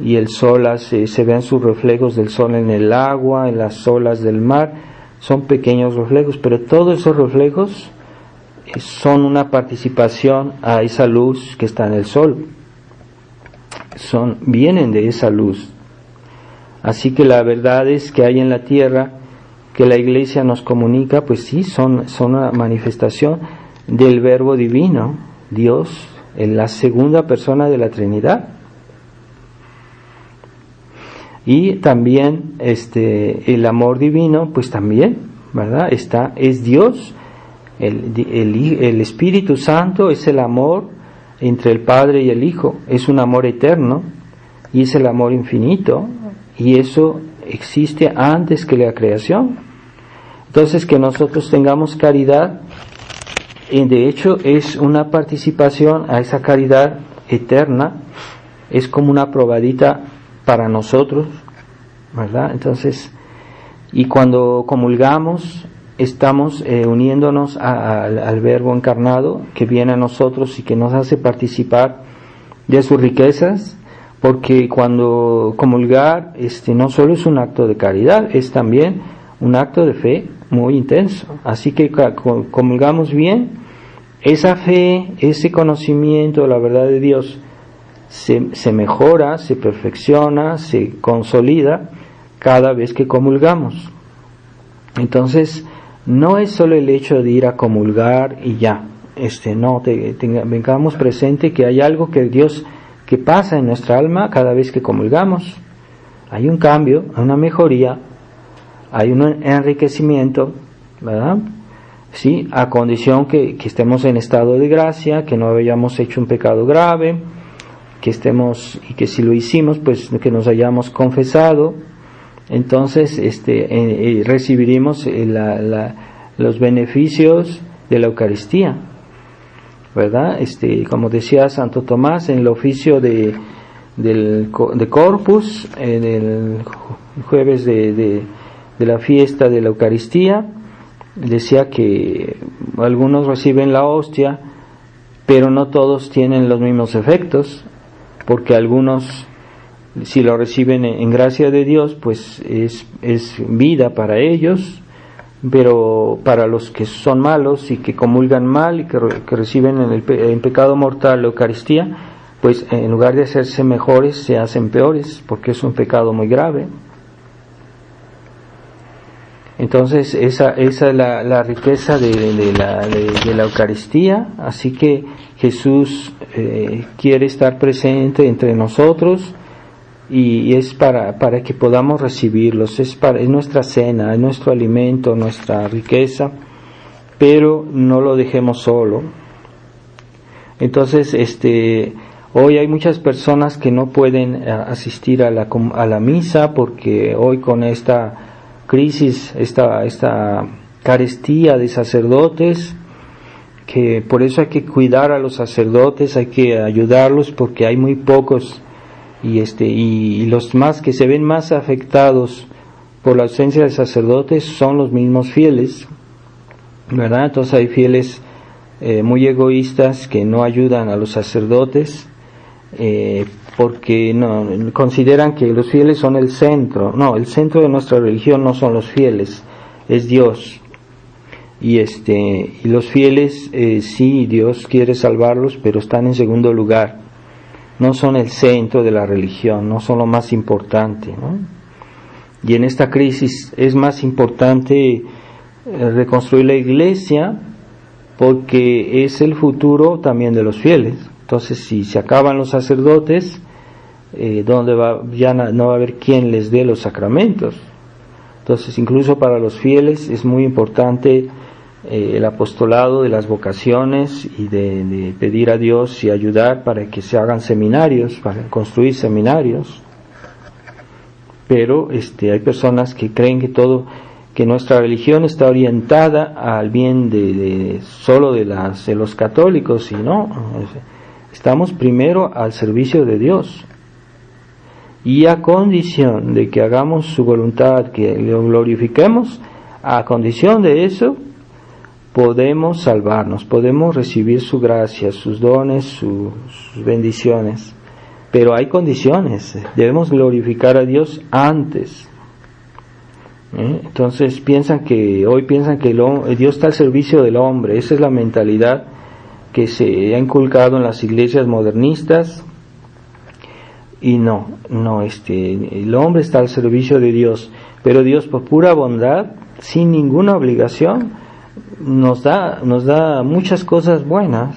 y el sol se ven sus reflejos del sol en el agua, en las olas del mar. Son pequeños reflejos, pero todos esos reflejos son una participación a esa luz que está en el sol. Vienen de esa luz. Así que las verdades que hay en la tierra, que la Iglesia nos comunica, pues sí, son una manifestación del Verbo divino, Dios, en la segunda persona de la Trinidad. Y también el amor divino, pues también, ¿verdad? Es Dios, el Espíritu Santo es el amor entre el Padre y el Hijo, es un amor eterno y es el amor infinito. Y eso existe antes que la creación. Entonces, que nosotros tengamos caridad, de hecho, es una participación a esa caridad eterna, es como una probadita para nosotros, ¿verdad? Entonces, y cuando comulgamos, estamos uniéndonos al Verbo encarnado que viene a nosotros y que nos hace participar de sus riquezas. Porque cuando comulgar no solo es un acto de caridad, es también un acto de fe muy intenso. Así que comulgamos bien, esa fe, ese conocimiento de la verdad de Dios se mejora, se perfecciona, se consolida cada vez que comulgamos. Entonces, no es solo el hecho de ir a comulgar y ya. Tengamos presente que hay algo que pasa en nuestra alma cada vez que comulgamos. Hay un cambio, hay una mejoría, hay un enriquecimiento, ¿verdad? Sí, a condición que estemos en estado de gracia, que no hayamos hecho un pecado grave, que si lo hicimos, pues que nos hayamos confesado. Entonces recibiremos los beneficios de la Eucaristía, ¿verdad? Como decía Santo Tomás en el oficio de Corpus, en el jueves de la fiesta de la Eucaristía, decía que algunos reciben la hostia, pero no todos tienen los mismos efectos, porque algunos si lo reciben en gracia de Dios, pues es vida para ellos, pero para los que son malos y que comulgan mal y que reciben en pecado mortal la Eucaristía, pues en lugar de hacerse mejores se hacen peores, porque es un pecado muy grave. Entonces esa es la riqueza de la Eucaristía. Así que Jesús quiere estar presente entre nosotros, y es para que podamos recibirlos. Es nuestra cena, es nuestro alimento, nuestra riqueza, pero no lo dejemos solo. Entonces hoy hay muchas personas que no pueden asistir a la misa, porque hoy con esta crisis, esta carestía de sacerdotes, que por eso hay que cuidar a los sacerdotes, hay que ayudarlos, porque hay muy pocos, y los más que se ven más afectados por la ausencia de sacerdotes son los mismos fieles, ¿verdad? Entonces hay fieles muy egoístas que no ayudan a los sacerdotes, porque no consideran que los fieles son el centro. No, el centro de nuestra religión no son los fieles, es Dios. Y los fieles, sí, Dios quiere salvarlos, pero están en segundo lugar. No son el centro de la religión, no son lo más importante, ¿no? Y en esta crisis es más importante reconstruir la iglesia, porque es el futuro también de los fieles. Entonces, si se acaban los sacerdotes, ya no va a haber quien les dé los sacramentos. Entonces, incluso para los fieles es muy importante el apostolado de las vocaciones, y de pedir a Dios y ayudar para que se hagan seminarios, para construir seminarios. Pero hay personas que creen que nuestra religión está orientada al bien solo de los católicos, y no, estamos primero al servicio de Dios, y a condición de que hagamos su voluntad, que lo glorifiquemos, a condición de eso podemos salvarnos, podemos recibir su gracia, sus dones, sus bendiciones. Pero hay condiciones, debemos glorificar a Dios antes. Entonces hoy piensan que Dios está al servicio del hombre. Esa es la mentalidad que se ha inculcado en las iglesias modernistas, y no, el hombre está al servicio de Dios, pero Dios, por pura bondad, sin ninguna obligación, nos da muchas cosas buenas.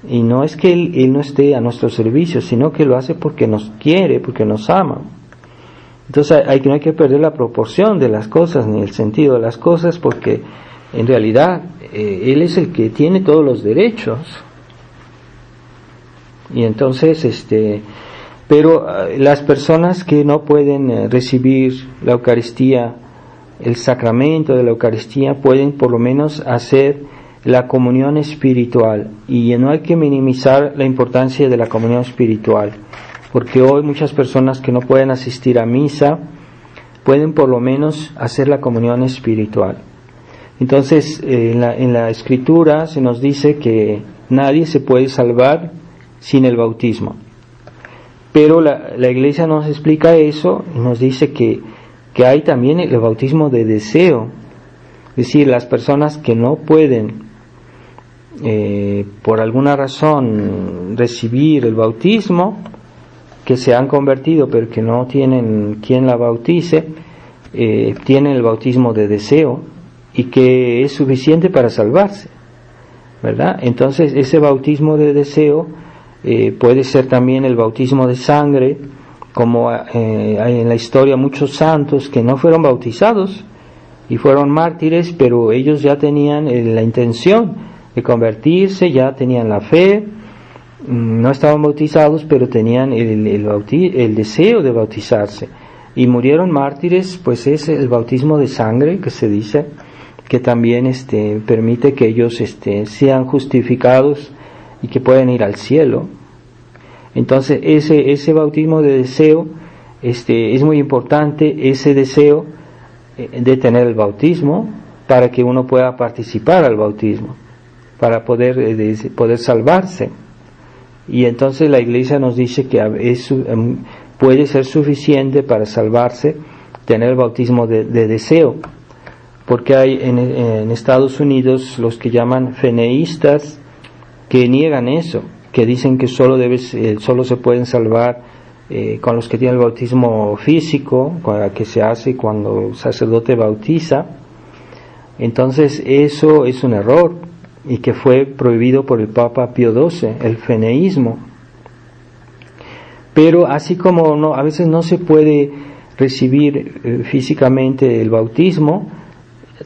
Y no es que Él no esté a nuestro servicio, sino que lo hace porque nos quiere, porque nos ama. Entonces no hay que perder la proporción de las cosas, ni el sentido de las cosas, porque en realidad Él es el que tiene todos los derechos. Y entonces, pero las personas que no pueden recibir la Eucaristía, el sacramento de la Eucaristía, pueden por lo menos hacer la comunión espiritual, y no hay que minimizar la importancia de la comunión espiritual, porque hoy muchas personas que no pueden asistir a misa pueden por lo menos hacer la comunión espiritual. Entonces en la Escritura se nos dice que nadie se puede salvar sin el bautismo, pero la Iglesia nos explica eso y nos dice que hay también el bautismo de deseo, es decir, las personas que no pueden por alguna razón recibir el bautismo, que se han convertido pero que no tienen quien la bautice, tienen el bautismo de deseo, y que es suficiente para salvarse, ¿verdad? Entonces ese bautismo de deseo puede ser también el bautismo de sangre, como hay en la historia muchos santos que no fueron bautizados y fueron mártires, pero ellos ya tenían la intención de convertirse, ya tenían la fe, no estaban bautizados, pero tenían el deseo de bautizarse, y murieron mártires. Pues es el bautismo de sangre, que se dice, que también permite que ellos sean justificados y que puedan ir al cielo. Entonces ese bautismo de deseo es muy importante, ese deseo de tener el bautismo, para que uno pueda participar al bautismo, para poder salvarse. Y entonces la Iglesia nos dice que puede ser suficiente para salvarse tener el bautismo de deseo, porque hay en Estados Unidos los que llaman feneístas que niegan eso, que dicen que solo se pueden salvar con los que tienen el bautismo físico, que se hace cuando el sacerdote bautiza. Entonces eso es un error, y que fue prohibido por el Papa Pío XII, el feneísmo. Pero así como a veces no se puede recibir físicamente el bautismo,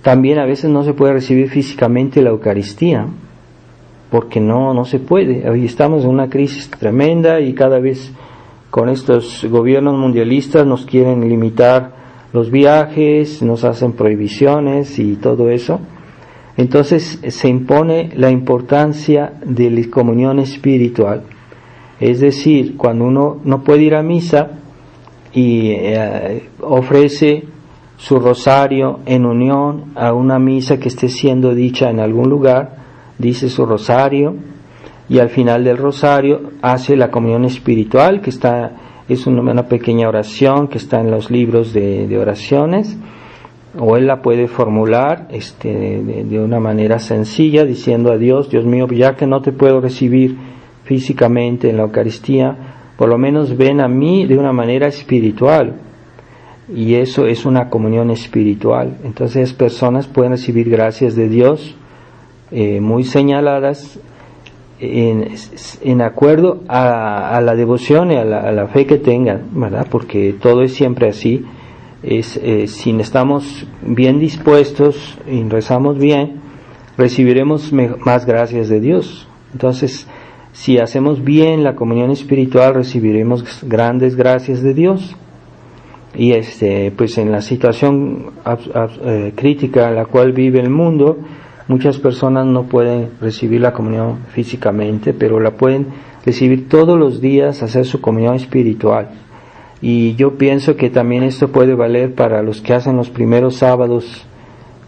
también a veces no se puede recibir físicamente la Eucaristía, porque no se puede. Hoy estamos en una crisis tremenda y cada vez con estos gobiernos mundialistas nos quieren limitar los viajes, nos hacen prohibiciones y todo eso. Entonces se impone la importancia de la comunión espiritual. Es decir, cuando uno no puede ir a misa y ofrece su rosario en unión a una misa que esté siendo dicha en algún lugar, dice su rosario y al final del rosario hace la comunión espiritual, que es una pequeña oración que está en los libros de oraciones, o él la puede formular de una manera sencilla, diciendo a Dios: Dios mío, ya que no te puedo recibir físicamente en la Eucaristía, por lo menos ven a mí de una manera espiritual. Y eso es una comunión espiritual. Entonces personas pueden recibir gracias de Dios muy señaladas en acuerdo a la devoción y a la fe que tengan, ¿verdad? Porque todo es siempre así. Si estamos bien dispuestos y rezamos bien, recibiremos más gracias de Dios. Entonces, si hacemos bien la comunión espiritual, recibiremos grandes gracias de Dios. Y pues en la situación crítica en la cual vive el mundo, muchas personas no pueden recibir la comunión físicamente, pero la pueden recibir todos los días, hacer su comunión espiritual. Y yo pienso que también esto puede valer para los que hacen los primeros sábados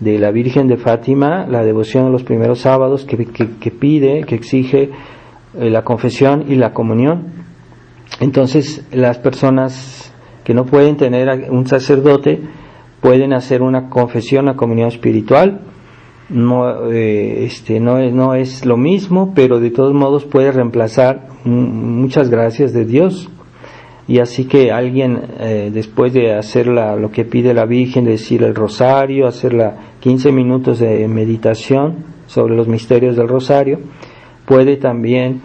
de la Virgen de Fátima, la devoción de los primeros sábados que exige la confesión y la comunión. Entonces las personas que no pueden tener un sacerdote pueden hacer una confesión, una comunión espiritual. No es lo mismo, pero de todos modos puede reemplazar muchas gracias de Dios. Y así que alguien después de hacer lo que pide la Virgen, decir el rosario, hacer 15 minutos de meditación sobre los misterios del rosario, puede también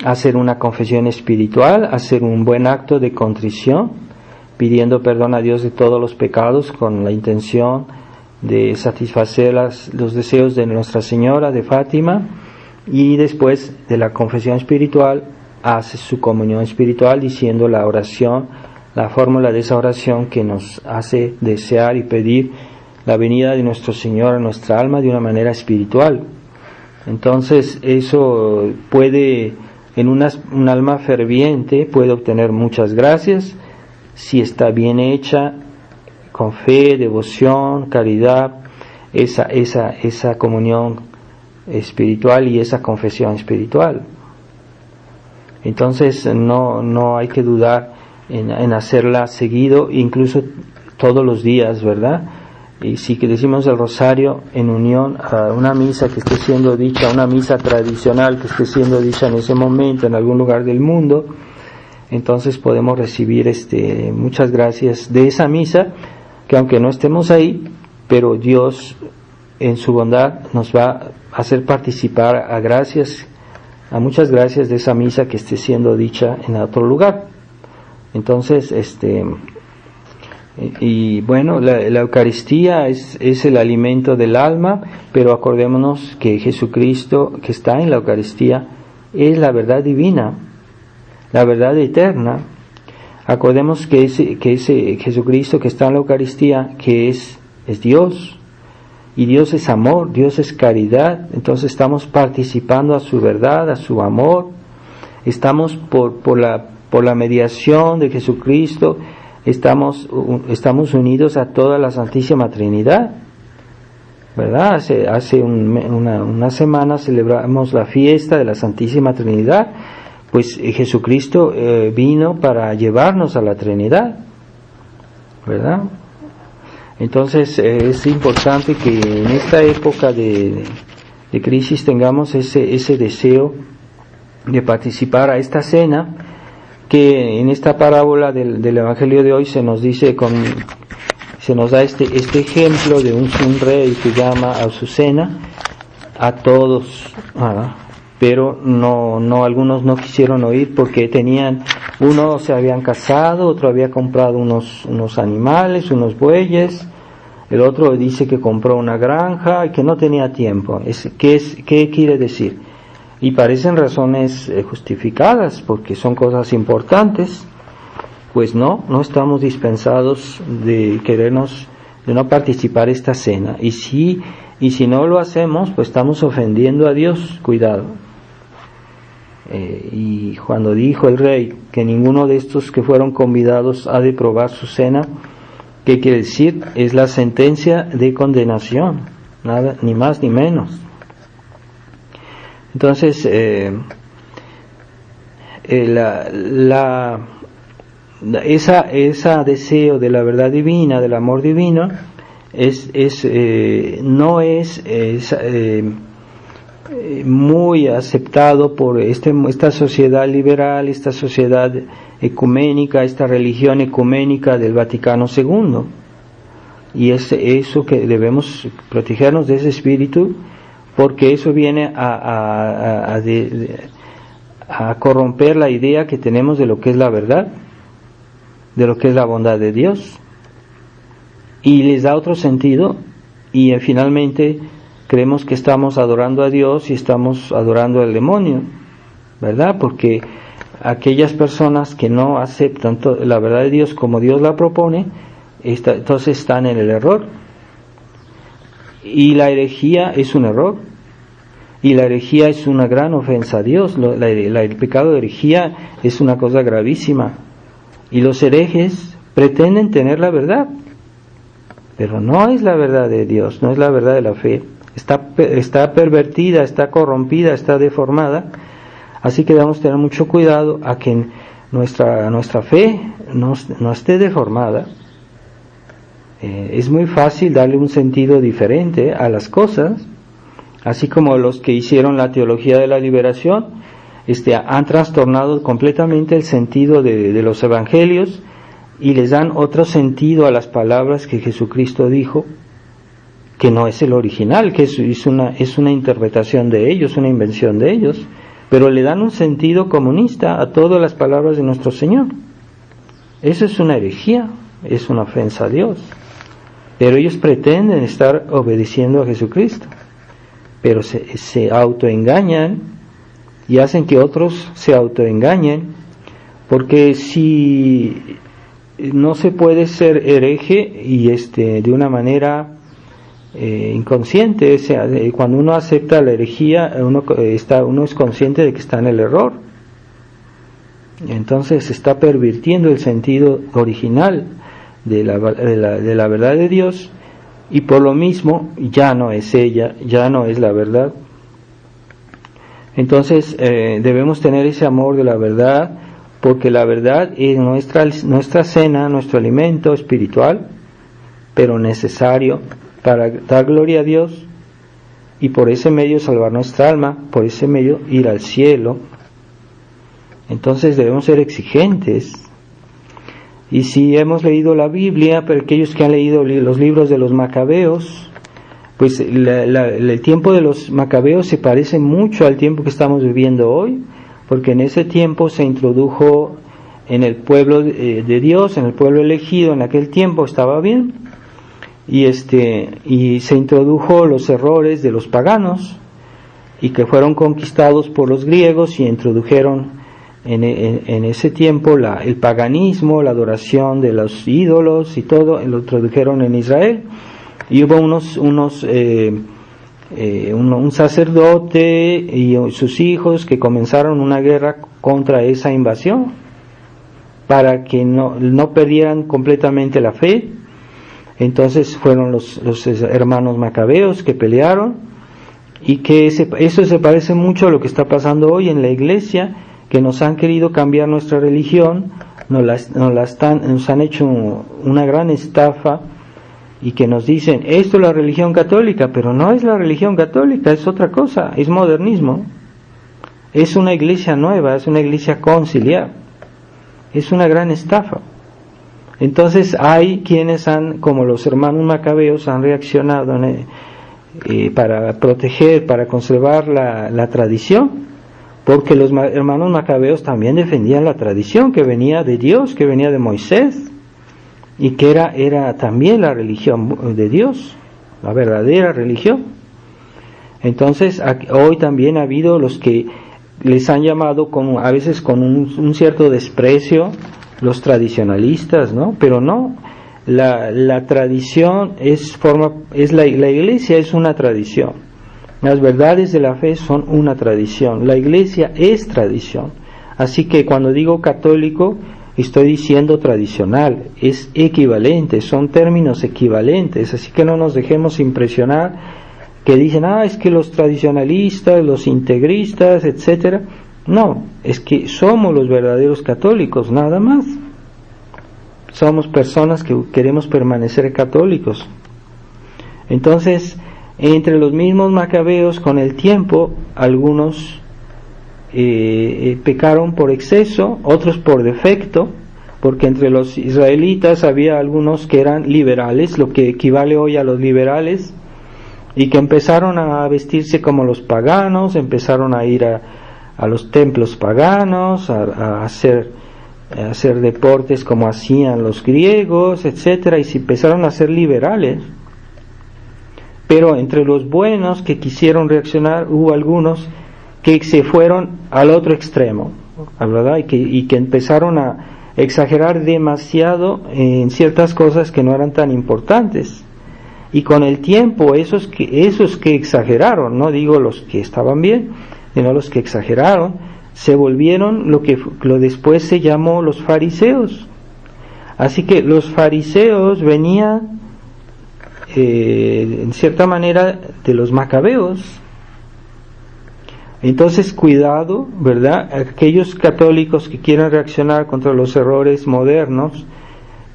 hacer una confesión espiritual, hacer un buen acto de contrición, pidiendo perdón a Dios de todos los pecados con la intención de satisfacer los deseos de Nuestra Señora de Fátima, y después de la confesión espiritual hace su comunión espiritual diciendo la oración, la fórmula de esa oración que nos hace desear y pedir la venida de nuestro Señor a nuestra alma de una manera espiritual. Entonces eso puede, en un alma ferviente, puede obtener muchas gracias si está bien hecha, con fe, devoción, caridad, esa comunión espiritual y esa confesión espiritual. Entonces no hay que dudar en hacerla seguido, incluso todos los días, ¿verdad? Y si que decimos el rosario en unión a una misa que esté siendo dicha, una misa tradicional que esté siendo dicha en ese momento en algún lugar del mundo, entonces podemos recibir muchas gracias de esa misa, que aunque no estemos ahí, pero Dios en su bondad nos va a hacer participar a muchas gracias de esa misa que esté siendo dicha en otro lugar. Entonces y bueno, la Eucaristía es el alimento del alma, pero acordémonos que Jesucristo que está en la Eucaristía es la verdad divina, la verdad eterna. Acordemos que ese Jesucristo que está en la Eucaristía, que es Dios, y Dios es amor, Dios es caridad. Entonces estamos participando a su verdad, a su amor. Estamos por la mediación de Jesucristo, estamos unidos a toda la Santísima Trinidad, ¿verdad? Hace una semana celebramos la fiesta de la Santísima Trinidad, pues Jesucristo vino para llevarnos a la Trinidad, ¿verdad? Entonces es importante que en esta época de crisis tengamos ese deseo de participar a esta cena, que en esta parábola del Evangelio de hoy se nos dice, se nos da este ejemplo de un rey que llama a su cena a todos, pero no algunos no quisieron oír porque uno se habían casado, otro había comprado unos animales, unos bueyes, el otro dice que compró una granja y que no tenía tiempo. ¿Qué quiere decir? Y parecen razones justificadas porque son cosas importantes. Pues no estamos dispensados de no participar esta cena. Y si no lo hacemos, pues estamos ofendiendo a Dios, cuidado. Y cuando dijo el rey que ninguno de estos que fueron convidados ha de probar su cena, ¿qué quiere decir? Es la sentencia de condenación, nada, ni más ni menos. Entonces, esa deseo de la verdad divina, del amor divino, no es muy aceptado por esta sociedad liberal, esta sociedad ecuménica, esta religión ecuménica del Vaticano II. Y es eso que debemos protegernos de ese espíritu, porque eso viene a corromper la idea que tenemos de lo que es la verdad, de lo que es la bondad de Dios, y les da otro sentido, y finalmente creemos que estamos adorando a Dios y estamos adorando al demonio, ¿verdad? Porque aquellas personas que no aceptan la verdad de Dios como Dios la propone, entonces están en el error. Y la herejía es un error, y la herejía es una gran ofensa a Dios. El pecado de herejía es una cosa gravísima, y los herejes pretenden tener la verdad, pero no es la verdad de Dios, no es la verdad de la fe. Está pervertida, está corrompida, está deformada. Así que debemos tener mucho cuidado a que nuestra fe no esté deformada. Es muy fácil darle un sentido diferente a las cosas, así como los que hicieron la teología de la liberación han trastornado completamente el sentido de los evangelios y les dan otro sentido a las palabras que Jesucristo dijo, que no es el original, que es una interpretación de ellos, una invención de ellos, pero le dan un sentido comunista a todas las palabras de nuestro Señor. Eso es una herejía, es una ofensa a Dios. Pero ellos pretenden estar obedeciendo a Jesucristo, pero se autoengañan y hacen que otros se autoengañen, porque si no se puede ser hereje y de una manera inconsciente, cuando uno acepta la herejía, uno es consciente de que está en el error. Entonces se está pervirtiendo el sentido original de la verdad de Dios, y por lo mismo ya no es ella, ya no es la verdad. Entonces debemos tener ese amor de la verdad, porque la verdad es nuestra cena, nuestro alimento espiritual, pero necesario para dar gloria a Dios y por ese medio salvar nuestra alma, por ese medio ir al cielo. Entonces debemos ser exigentes. Y si hemos leído la Biblia, para aquellos que han leído los libros de los Macabeos, pues el tiempo de los Macabeos se parece mucho al tiempo que estamos viviendo hoy, porque en ese tiempo se introdujo en el pueblo de Dios, en el pueblo elegido, en aquel tiempo estaba bien, y se introdujo los errores de los paganos, y que fueron conquistados por los griegos y introdujeron en ese tiempo el paganismo, la adoración de los ídolos y todo, lo introdujeron en Israel, y hubo un sacerdote y sus hijos que comenzaron una guerra contra esa invasión para que no perdieran completamente la fe. Entonces fueron los hermanos macabeos que pelearon, y que eso se parece mucho a lo que está pasando hoy en la iglesia, que nos han querido cambiar nuestra religión, nos han hecho una gran estafa, y que nos dicen, esto es la religión católica, pero no es la religión católica, es otra cosa, es modernismo, es una iglesia nueva, es una iglesia conciliar, es una gran estafa. Entonces hay quienes como los hermanos macabeos, han reaccionado para proteger, para conservar la tradición, porque los hermanos macabeos también defendían la tradición que venía de Dios, que venía de Moisés, y que era también la religión de Dios, la verdadera religión. Entonces hoy también ha habido los que les han llamado a veces con un cierto desprecio, los tradicionalistas, ¿no? Pero no, la tradición la iglesia es una tradición, las verdades de la fe son una tradición, la iglesia es tradición. Así que cuando digo católico, estoy diciendo tradicional, es equivalente, son términos equivalentes, así que no nos dejemos impresionar que dicen, es que los tradicionalistas, los integristas, etcétera. No, es que somos los verdaderos católicos, nada más. Somos personas que queremos permanecer católicos. Entonces, entre los mismos macabeos, con el tiempo, algunos pecaron por exceso, otros por defecto, porque entre los israelitas había algunos que eran liberales, lo que equivale hoy a los liberales, y que empezaron a vestirse como los paganos, empezaron a ir a los templos paganos, a hacer deportes como hacían los griegos, etcétera, y se empezaron a ser liberales. Pero entre los buenos que quisieron reaccionar, hubo algunos que se fueron al otro extremo, ¿verdad? Y que empezaron a exagerar demasiado en ciertas cosas que no eran tan importantes. Y con el tiempo, esos que exageraron, no digo los que estaban bien, sino los que exageraron, se volvieron lo después se llamó los fariseos. Así que los fariseos venían, en cierta manera, de los macabeos. Entonces, cuidado, ¿verdad? Aquellos católicos que quieran reaccionar contra los errores modernos,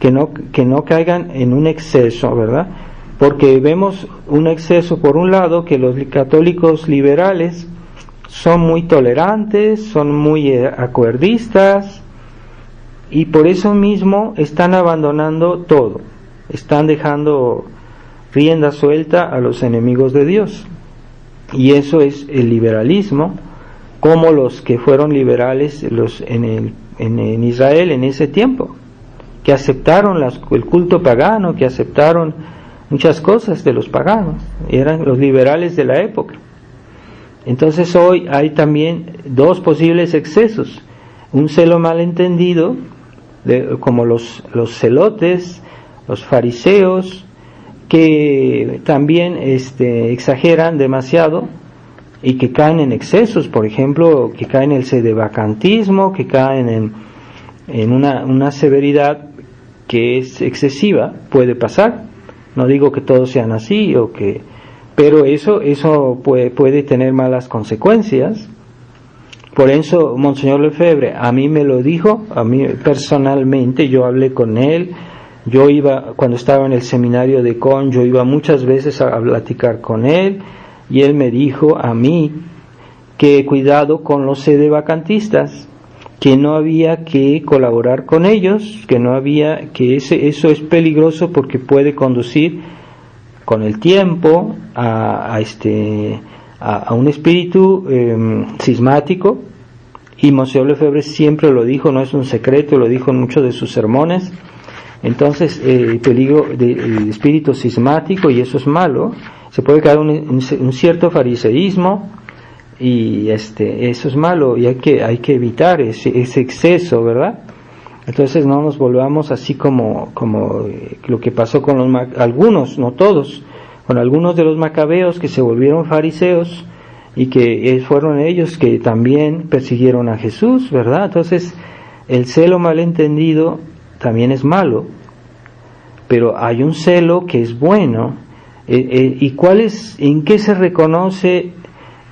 que no caigan en un exceso, ¿verdad? Porque vemos un exceso, por un lado, que los católicos liberales son muy tolerantes, son muy acuerdistas, y por eso mismo están abandonando todo, están dejando rienda suelta a los enemigos de Dios. Y eso es el liberalismo, como los que fueron liberales en Israel en ese tiempo, que aceptaron el culto pagano, que aceptaron muchas cosas de los paganos, eran los liberales de la época. Entonces hoy hay también dos posibles excesos: un celo malentendido, como los celotes, los fariseos, que también exageran demasiado y que caen en excesos, por ejemplo, que caen en el sedevacantismo, que caen en una severidad que es excesiva. Puede pasar, no digo que todos sean así, pero eso puede tener malas consecuencias. Por eso Monseñor Lefebvre a mí me lo dijo, a mí personalmente, yo hablé con él. Yo iba, cuando estaba en el seminario de Con, yo iba muchas veces a platicar con él, y él me dijo a mí que cuidado con los sedevacantistas, que no había que colaborar con ellos, que eso es peligroso porque puede conducir con el tiempo a un espíritu cismático. Y Monseñor Lefebvre siempre lo dijo, no es un secreto, lo dijo en muchos de sus sermones. Entonces, el peligro del espíritu cismático, y eso es malo, se puede caer un cierto fariseísmo, y eso es malo, y hay que evitar ese exceso, ¿verdad? Entonces no nos volvamos así como lo que pasó con algunos, no todos, con algunos de los macabeos que se volvieron fariseos, y que fueron ellos que también persiguieron a Jesús, ¿verdad? Entonces, el celo malentendido también es malo, pero hay un celo que es bueno. ¿Y en qué se reconoce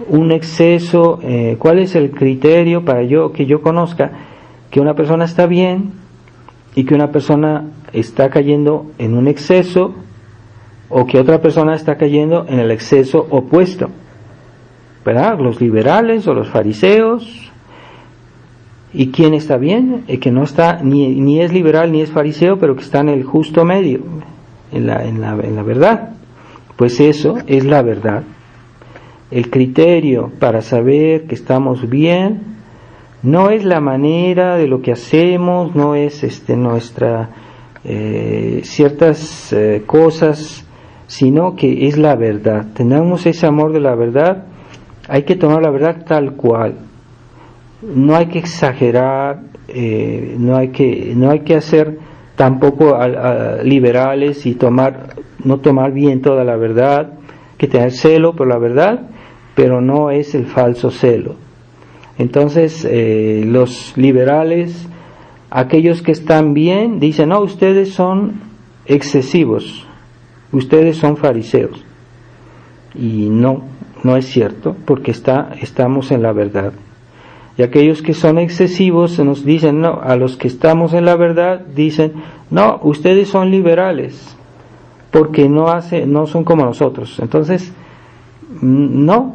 un exceso. ¿Cuál es el criterio para que yo conozca que una persona está bien y que una persona está cayendo en un exceso, o que otra persona está cayendo en el exceso opuesto? ¿Verdad? Los liberales o los fariseos. ¿Y quién está bien? El que no está, ni es liberal ni es fariseo, pero que está en el justo medio, en la verdad. Pues eso es la verdad. El criterio para saber que estamos bien no es la manera de lo que hacemos, no es nuestra ciertas cosas, sino que es la verdad. Tenemos ese amor de la verdad. Hay que tomar la verdad tal cual. No hay que exagerar, no hay que hacer tampoco liberales y no tomar bien toda la verdad. Hay que tener celo por la verdad, pero no es el falso celo. Entonces los liberales, aquellos que están bien, dicen: no, ustedes son excesivos, ustedes son fariseos. Y no es cierto, porque estamos en la verdad. Y aquellos que son excesivos nos dicen: no, a los que estamos en la verdad dicen: no, ustedes son liberales, porque no son como nosotros. Entonces, no,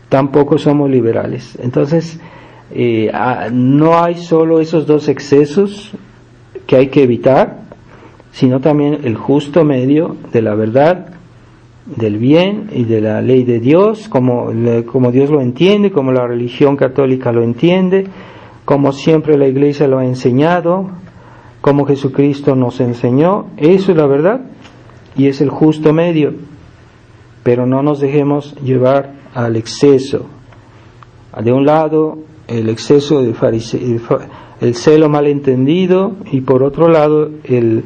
tampoco somos liberales. Entonces, no hay solo esos dos excesos que hay que evitar, sino también el justo medio de la verdad, del bien y de la ley de Dios, como Dios lo entiende, como la religión católica lo entiende, como siempre la Iglesia lo ha enseñado, como Jesucristo nos enseñó. Eso es la verdad y es el justo medio. Pero no nos dejemos llevar al exceso. De un lado, el exceso de el celo malentendido, y por otro lado el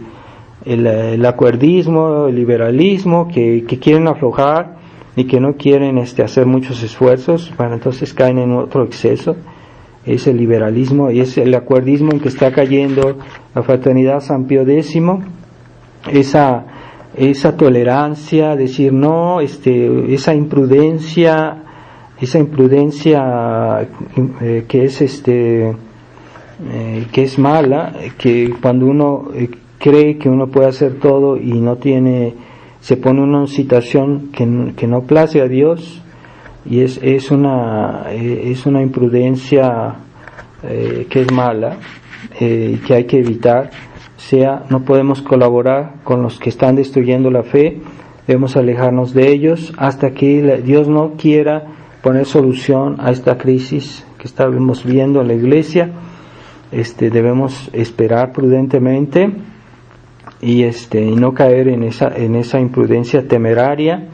acuerdismo, el liberalismo, que quieren aflojar y que no quieren hacer muchos esfuerzos. Bueno, entonces caen en otro exceso. Es el liberalismo y es el acuerdismo en que está cayendo la Fraternidad San Pío X. Esa tolerancia, decir no, esa imprudencia que es mala, que cuando uno cree que uno puede hacer todo y se pone uno en situación que no place a Dios, y es una imprudencia que es mala, que hay que evitar. No podemos colaborar con los que están destruyendo la fe, debemos alejarnos de ellos hasta que Dios no quiera poner solución a esta crisis que estamos viendo en la Iglesia. Debemos esperar prudentemente y no caer en esa imprudencia temeraria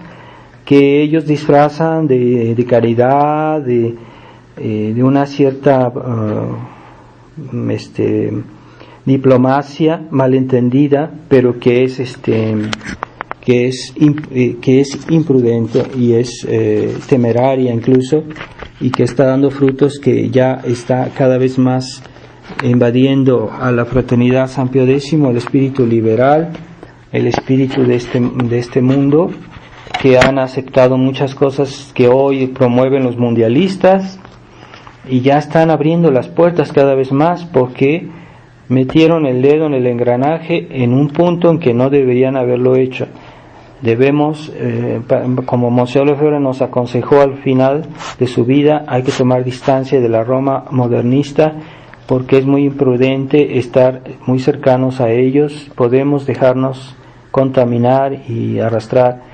que ellos disfrazan de caridad, de una cierta diplomacia malentendida, pero que es imprudente y es temeraria incluso, y que está dando frutos, que ya está cada vez más invadiendo a la Fraternidad San Pío X, el espíritu liberal, el espíritu de este mundo, que han aceptado muchas cosas que hoy promueven los mundialistas, y ya están abriendo las puertas cada vez más, porque metieron el dedo en el engranaje en un punto en que no deberían haberlo hecho. Debemos, como Monseñor Lefebvre nos aconsejó al final de su vida, hay que tomar distancia de la Roma modernista, porque es muy imprudente estar muy cercanos a ellos. Podemos dejarnos contaminar y arrastrar.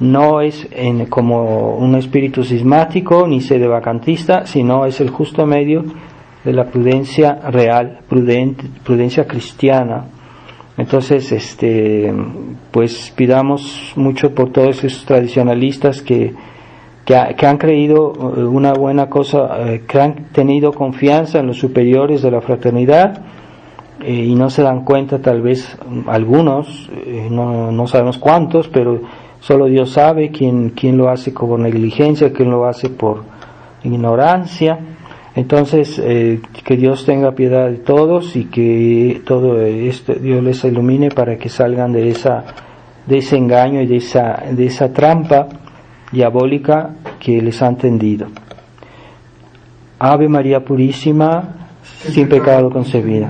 No es como un espíritu cismático ni sedevacantista, sino es el justo medio de la prudencia real, prudencia cristiana. Entonces, pues pidamos mucho por todos esos tradicionalistas que han creído una buena cosa, que han tenido confianza en los superiores de la fraternidad, y no se dan cuenta, tal vez algunos, no sabemos cuántos, pero solo Dios sabe quién lo hace por negligencia, quién lo hace por ignorancia. Entonces, que Dios tenga piedad de todos y que todo esto Dios les ilumine para que salgan de ese engaño y de esa trampa diabólica que les han tendido. Ave María Purísima, sin pecado concebida.